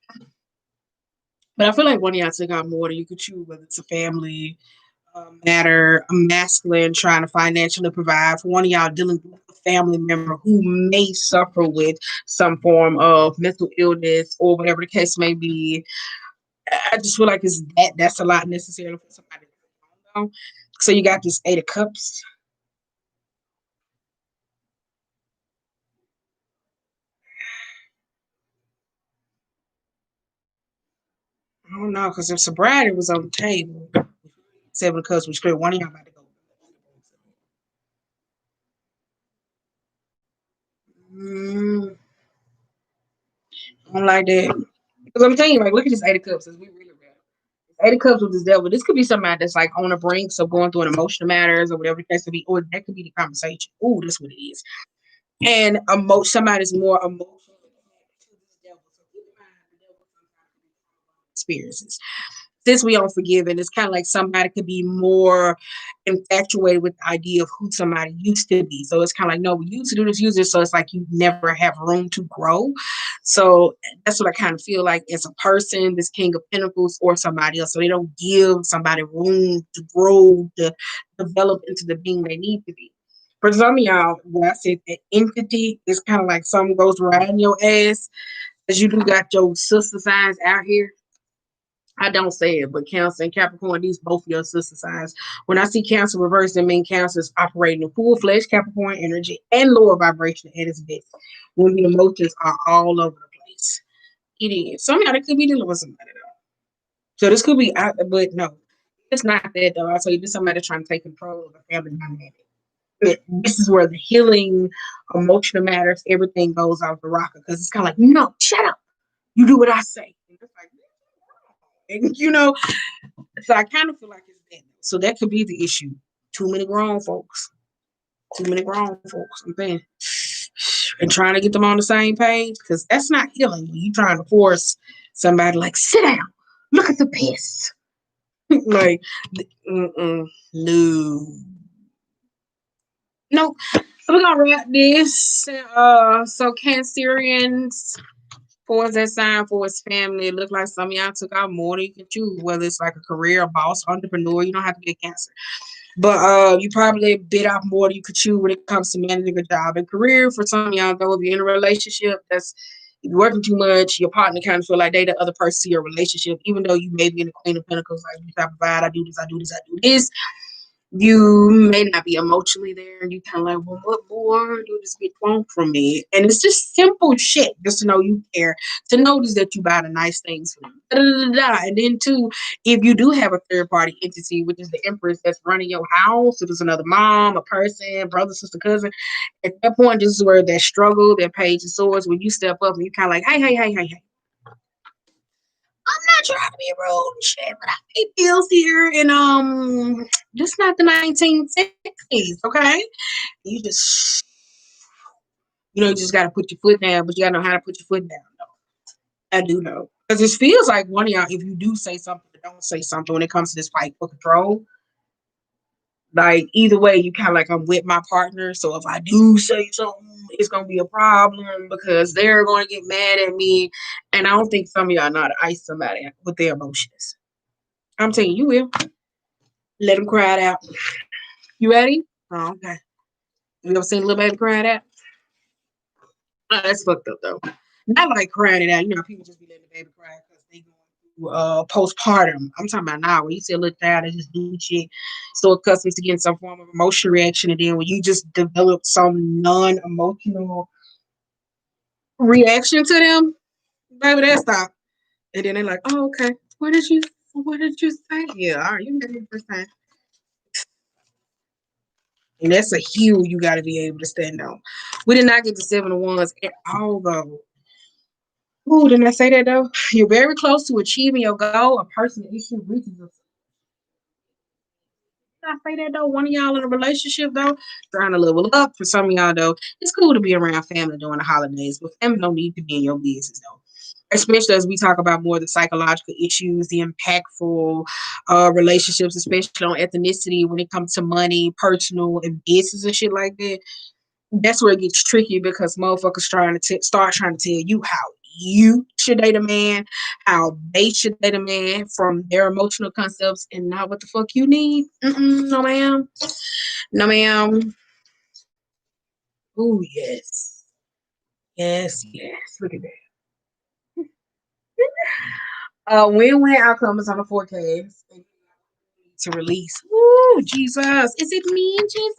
But I feel like one of y'all took out more than you could chew, whether it's a family matter, a masculine trying to financially provide for one of y'all dealing with a family member who may suffer with some form of mental illness or whatever the case may be. I just feel like it's that's a lot necessary for somebody to know. So you got this Eight of Cups. I don't know, because if sobriety was on the table, Seven of Cups was clear. One of y'all about to go. Mm, I don't like that. Because I'm telling you, like, look at this Eight of Cups. As we really real. Eight of Cups with this devil. This could be somebody that's like on the brink, so going through an emotional matters or whatever the case to be, or that could be the conversation. Ooh, that's what it is. And somebody's more emotional to this devil. So keep in mind the devil sometimes experiences. Since we don't forgive, and it's kind of like somebody could be more infatuated with the idea of who somebody used to be. So it's kind of like, no, we used to do this, use this. So it's like you never have room to grow. So that's what I kind of feel like as a person, this King of Pentacles or somebody else. So they don't give somebody room to grow, to develop into the being they need to be. For some of y'all, when I said that entity is kind of like something goes right in your ass, as you do got your sister signs out here. I don't say it, but Cancer and Capricorn, these both your sister signs. When I see Cancer reversed, it means Cancer is operating in full fledged Capricorn energy and lower vibration at its best. When the emotions are all over the place. It is. Somebody could be dealing with somebody though. So this could be out, but no, it's not that though. I tell you, this is somebody trying to take control of the family dynamic. But this is where the healing, emotional matters, everything goes off the rocker because it's kind of like, no, shut up. You do what I say. And it's like, and, so I kind of feel like it's that. So that could be the issue. Too many grown folks. Too many grown folks. I'm saying. And trying to get them on the same page because that's not healing. You trying to force somebody like sit down, look at the piss. Like, no, no. So we're gonna wrap this. So Cancerians, for that sign for his family, it looked like some of y'all took out more than you can choose, whether it's like a career, boss, entrepreneur. You don't have to be a Cancer. But you probably bit off more than you could chew when it comes to managing a job and career. For some of y'all, though, if you're in a relationship that's you're working too much, your partner kind of feel like they the other person to your relationship, even though you may be in the Queen of Pentacles, like you have to provide, I do this, I do this, I do this. You may not be emotionally there, and you kind of like, well, what more do this bitch want from me? And it's just simple shit, just to know you care, to notice that you buy the nice things for them. Da, da, da, da. And then too, if you do have a third party entity, which is the empress that's running your house, so there's another mom, a person, brother, sister, cousin. At that point, this is where that struggle, that page of swords, when you step up and you kind of like, hey, hey, hey, hey, hey. I'm not trying to be rude and shit, but I pay bills here, and this not the 1960s, okay? You just, you just got to put your foot down, but you got to know how to put your foot down. I do know, because it feels like one of y'all, if you do say something, or don't say something when it comes to this fight for control. Like either way, you kind of like I'm with my partner, so if I do say something, it's gonna be a problem because they're gonna get mad at me, and I don't think some of y'all know how to ice somebody with their emotions. I'm telling you, you will. Let them cry it out. You ready? Oh, okay. You ever seen a little baby crying it out? Oh, that's fucked up though. Not like crying it out. You know, people just be letting the baby cry because they going through postpartum. I'm talking about now when you see a little child that just do shit, so accustomed to getting some form of emotional reaction, and then when you just develop some non-emotional reaction to them, baby, that stop. And then they're like, "Oh, okay. What did you say? Yeah, all right, you got it first time." And that's a hill you got to be able to stand on. We did not get the 7 of Wands at all, though. Ooh, didn't I say that though? You're very close to achieving your goal. A personal issue reaches a. Did I say that though? One of y'all in a relationship though, trying to level up. For some of y'all though, it's cool to be around family during the holidays, but family don't need to be in your business though. Especially as we talk about more of the psychological issues, the impactful relationships, especially on ethnicity when it comes to money, personal, and business and shit like that. That's where it gets tricky because motherfuckers trying to start trying to tell you how you should date a man, how they should date a man from their emotional concepts, and not what the fuck you need. No, ma'am. No, ma'am. Oh, yes. Yes, yes. Look at that. Win-win outcome is on the forecast to release. Ooh, Jesus. Is it me, Jesus?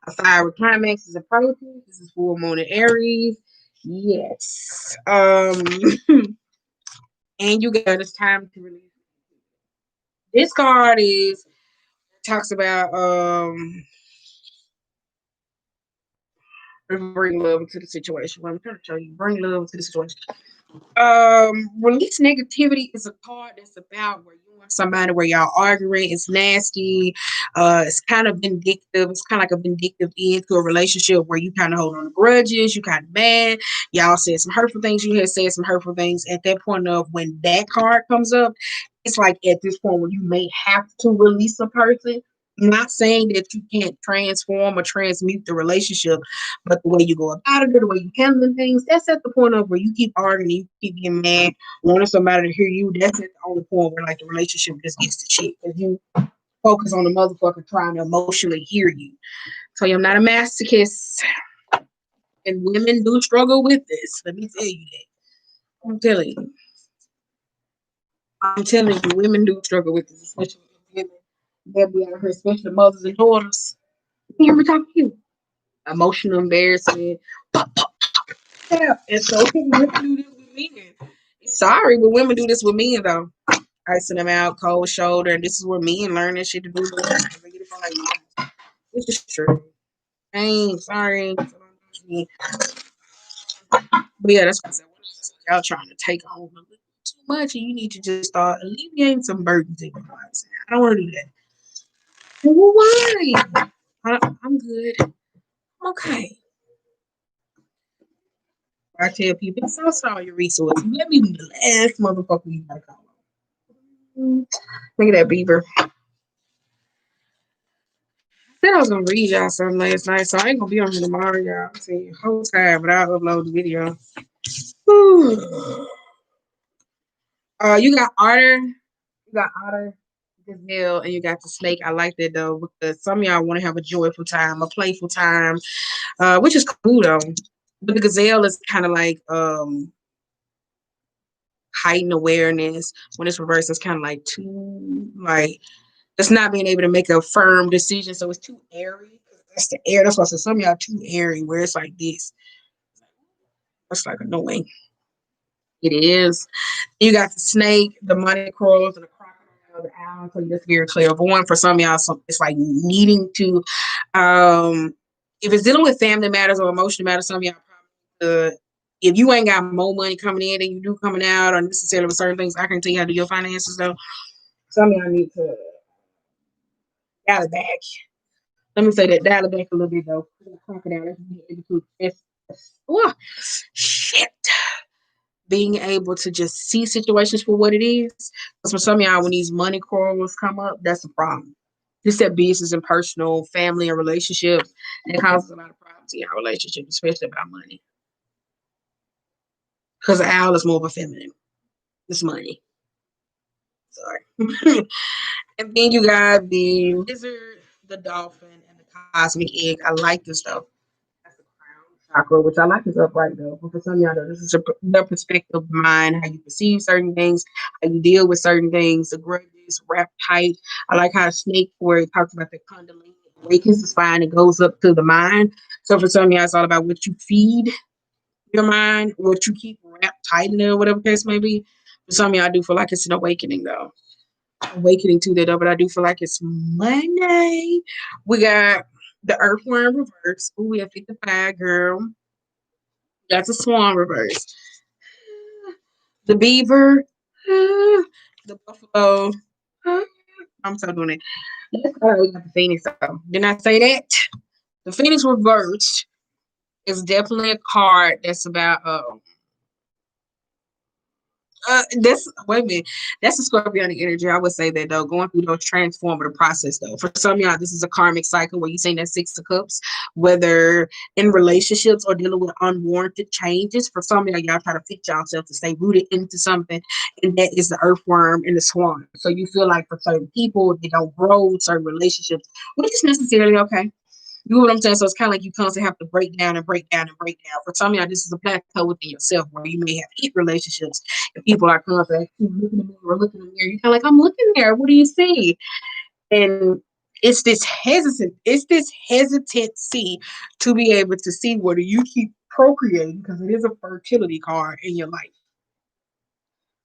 A fiery climax is approaching. This is full moon in Aries. Yes. And you got it's time to release. This card is talks about bring love into the situation. Well, I'm trying to show you bring love into the situation. Release negativity is a card that's about where you want somebody where y'all arguing. It's nasty. It's kind of vindictive. It's kind of like a vindictive end to a relationship where you kind of hold on to grudges. You kind of mad. Y'all said some hurtful things. You had said some hurtful things. At that point of when that card comes up, it's like at this point where you may have to release a person. I'm not saying that you can't transform or transmute the relationship, but the way you go about it, or the way you handling things, that's at the point of where you keep arguing, you keep getting mad, wanting somebody to hear you. That's at the only point where like the relationship just gets to shit because you focus on the motherfucker trying to emotionally hear you. So I'm not a masochist, and women do struggle with this. Let me tell you that. I'm telling you. I'm telling you, women do struggle with this, especially women. They'll be out here, especially mothers and daughters. You hear me talking to you? Emotional embarrassment. Yeah. And so women do this with men. Sorry, but women do this with men though. Icing them out, cold shoulder, and this is where men learn this shit to do. They get it from like moms. Which is true. I ain't sorry. But yeah, that's what I said. Y'all trying to take on a little too much, and you need to just start alleviating some burdens in your lives. I don't want to do that. Well, why? I'm good. Okay. I tell people, exhaust all your resources. Let me be the last motherfucker you gotta call on. Look at that beaver. I said I was gonna read y'all something last night, so I ain't gonna be on here tomorrow, y'all. I'm saying whole time, but I'll upload the video. You got otter, gazelle, and you got the snake. I like that though because some of y'all want to have a joyful time, a playful time, which is cool though. But the gazelle is kind of like heightened awareness. When it's reversed, it's kind of like too like Just not being able to make a firm decision. So it's too airy. That's the air. That's why I said some of y'all too airy where it's like this. That's like annoying. It is. You got the snake, the money crawlers, and the crocodile, the owl. So that's very clairvoyant. For some of y'all, it's like needing to, if it's dealing with family matters or emotional matters, some of y'all probably, if you ain't got more money coming in than you do coming out, or necessarily with certain things, I can tell you how to do your finances though. Some of y'all need to dial it back. Let me say that dial it back a little bit though. Crocodile, that's being able to, oh, shit. Being able to just see situations for what it is. Because for some of y'all, when these money quarrels come up, that's a problem. Just that business and personal, family and relationships, it causes a lot of problems in our relationship, especially about money. Because the owl is more of a feminine. It's money. Sorry. And then you got the lizard, the dolphin, and the cosmic egg. I like this stuff. That's the crown chakra, which I like is upright though. But for some of y'all, this is the perspective of mind, how you perceive certain things, how you deal with certain things, the grudges, wrapped tight. I like how snake, where it talks about the kundalini, awakens the spine, it goes up to the mind. So for some of y'all, it's all about what you feed your mind, what you keep wrapped tight in there, whatever case may be. For some of y'all, I do feel like it's an awakening though. Awakening to that though, but I do feel like it's Monday. We got the earthworm reverse. Ooh, we have 55, girl. That's a swan reverse. The beaver, the buffalo. I'm so doing it. That's all we got the phoenix though. Didn't I say that? The phoenix reverse is definitely a card that's about that's wait a minute. That's a scorpionic energy. I would say that though, going through those transformative process though. For some of y'all, this is a karmic cycle where you seen that six of cups, whether in relationships or dealing with unwarranted changes. For some of y'all try to fix yourself to stay rooted into something, and that is the earthworm and the swan. So you feel like for certain people, they don't grow certain relationships, which is necessarily okay. You know what I'm saying? So it's kind of like you constantly have to break down and break down and break down. For some of y'all, this is a plateau within yourself where you may have hit relationships and people are constantly looking at me or looking in the mirror. You're kind of like, I'm looking there. What do you see? And it's this hesitancy to be able to see whether you keep procreating because it is a fertility card in your life.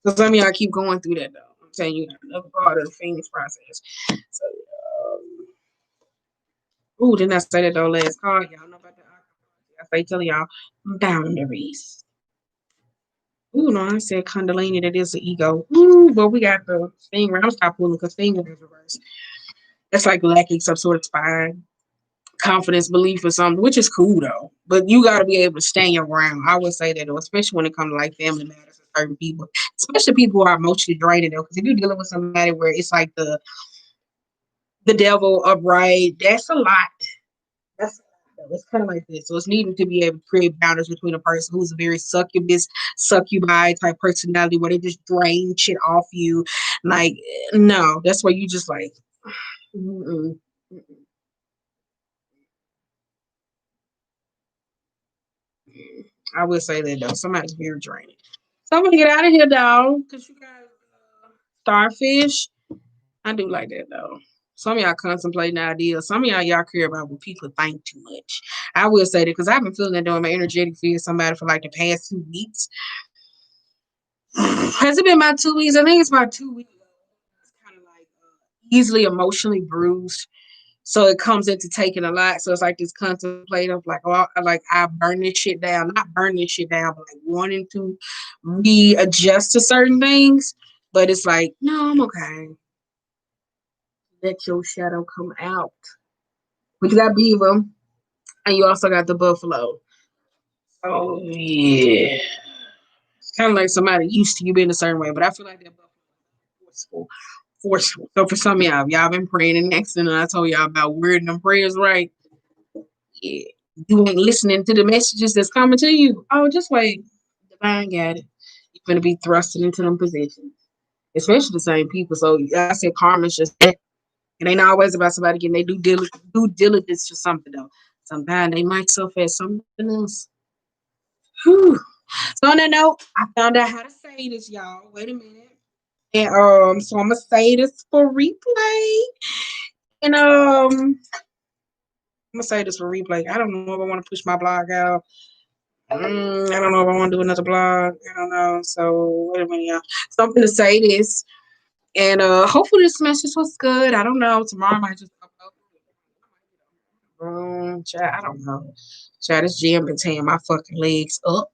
So some of y'all keep going through that though. I'm saying you got another part of the Phoenix process. So ooh, didn't I say that though last card? Y'all know about that. I say telling y'all boundaries. Ooh, no, I said Kundalini, that is the ego. Ooh, but we got the Stingray. I'm gonna stop pulling because Stingray is reverse. That's like lacking some sort of spine, confidence, belief, or something, which is cool though. But you got to be able to stand your ground. I would say that though, especially when it comes to like family matters and certain people, especially people who are emotionally drained though. Because if you're dealing with somebody where it's like the devil upright, that's a lot. That's it's kind of like this. So it's needing to be able to create boundaries between a person who's a very succubus, succubi type personality where they just drain shit off you. Like, no, that's where you just like, mm-mm, mm-mm. I will say that though. Somebody's very draining. So I'm gonna get out of here, dog, because you guys starfish. I do like that though. Some of y'all contemplating ideas. Some of y'all care about what people think too much. I will say that because I've been feeling that during my energetic field somebody for like the past 2 weeks. Has it been about 2 weeks? I think it's about 2 weeks. It's kind of like easily emotionally bruised. So it comes into taking a lot. So it's like this contemplative, like, oh, like I burn this shit down, not burn this shit down, but like wanting to readjust to certain things. But it's like, no, I'm okay. Let your shadow come out. But you got Beaver, and you also got the Buffalo. Oh yeah, it's kind of like somebody used to you being a certain way, but I feel like that Buffalo is forceful, forceful. So for some of y'all been praying and next, and I told y'all about wording them prayers right. Yeah, you ain't listening to the messages that's coming to you. Oh, just wait, divine got it. You're gonna be thrusted into them positions, especially the same people. So I said karma's just that. It ain't always about somebody getting they due diligence for something though. Sometimes they might suffer at something else. Whew. So on that note, I found out how to say this, y'all. Wait a minute. And so I'm gonna say this for replay. And I'm gonna say this for replay. I don't know if I want to push my blog out. I don't know if I want to do another blog. I don't know. So wait a minute, y'all. So I'm gonna say this, and hopefully this message was good. I don't know. Tomorrow I might just upload. Child, I don't know. Child, this gym been tearing my fucking legs up.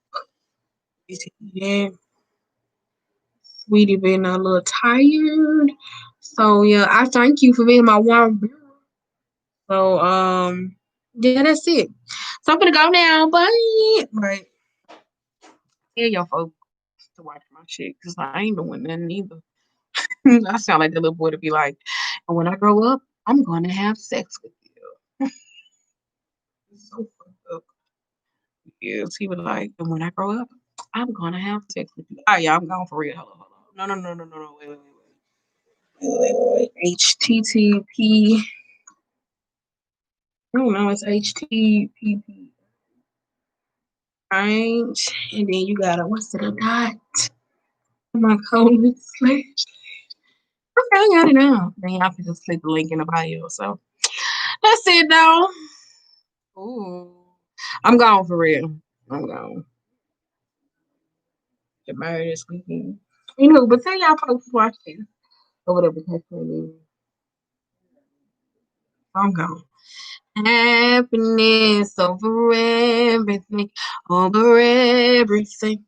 Yeah, sweetie been a little tired. So yeah, I thank you for being my warm mirror. So yeah, that's it. So I'm gonna go now. Bye. Right. Tell your folks to watch my shit because I ain't doing nothing either. I sound like the little boy to be like, and when I grow up, I'm gonna have sex with you. It's so fucked up. Yes, he was like, and when I grow up, I'm gonna have sex with you. Ah, yeah, I'm gone for real. Hello, hello. No, no, no, no, no, no. Wait, wait, wait, wait. HTTP. I don't know. It's HTTP. Right, and then you got a what's it a dot? My colon slash. Okay, I got it now. Then y'all can just click the link in the bio. So that's it, though. Ooh, I'm gone for real. I'm gone. Get married this weekend. You know, but tell y'all folks to watch this or whatever the case may be. I'm gone. Happiness over everything, over everything.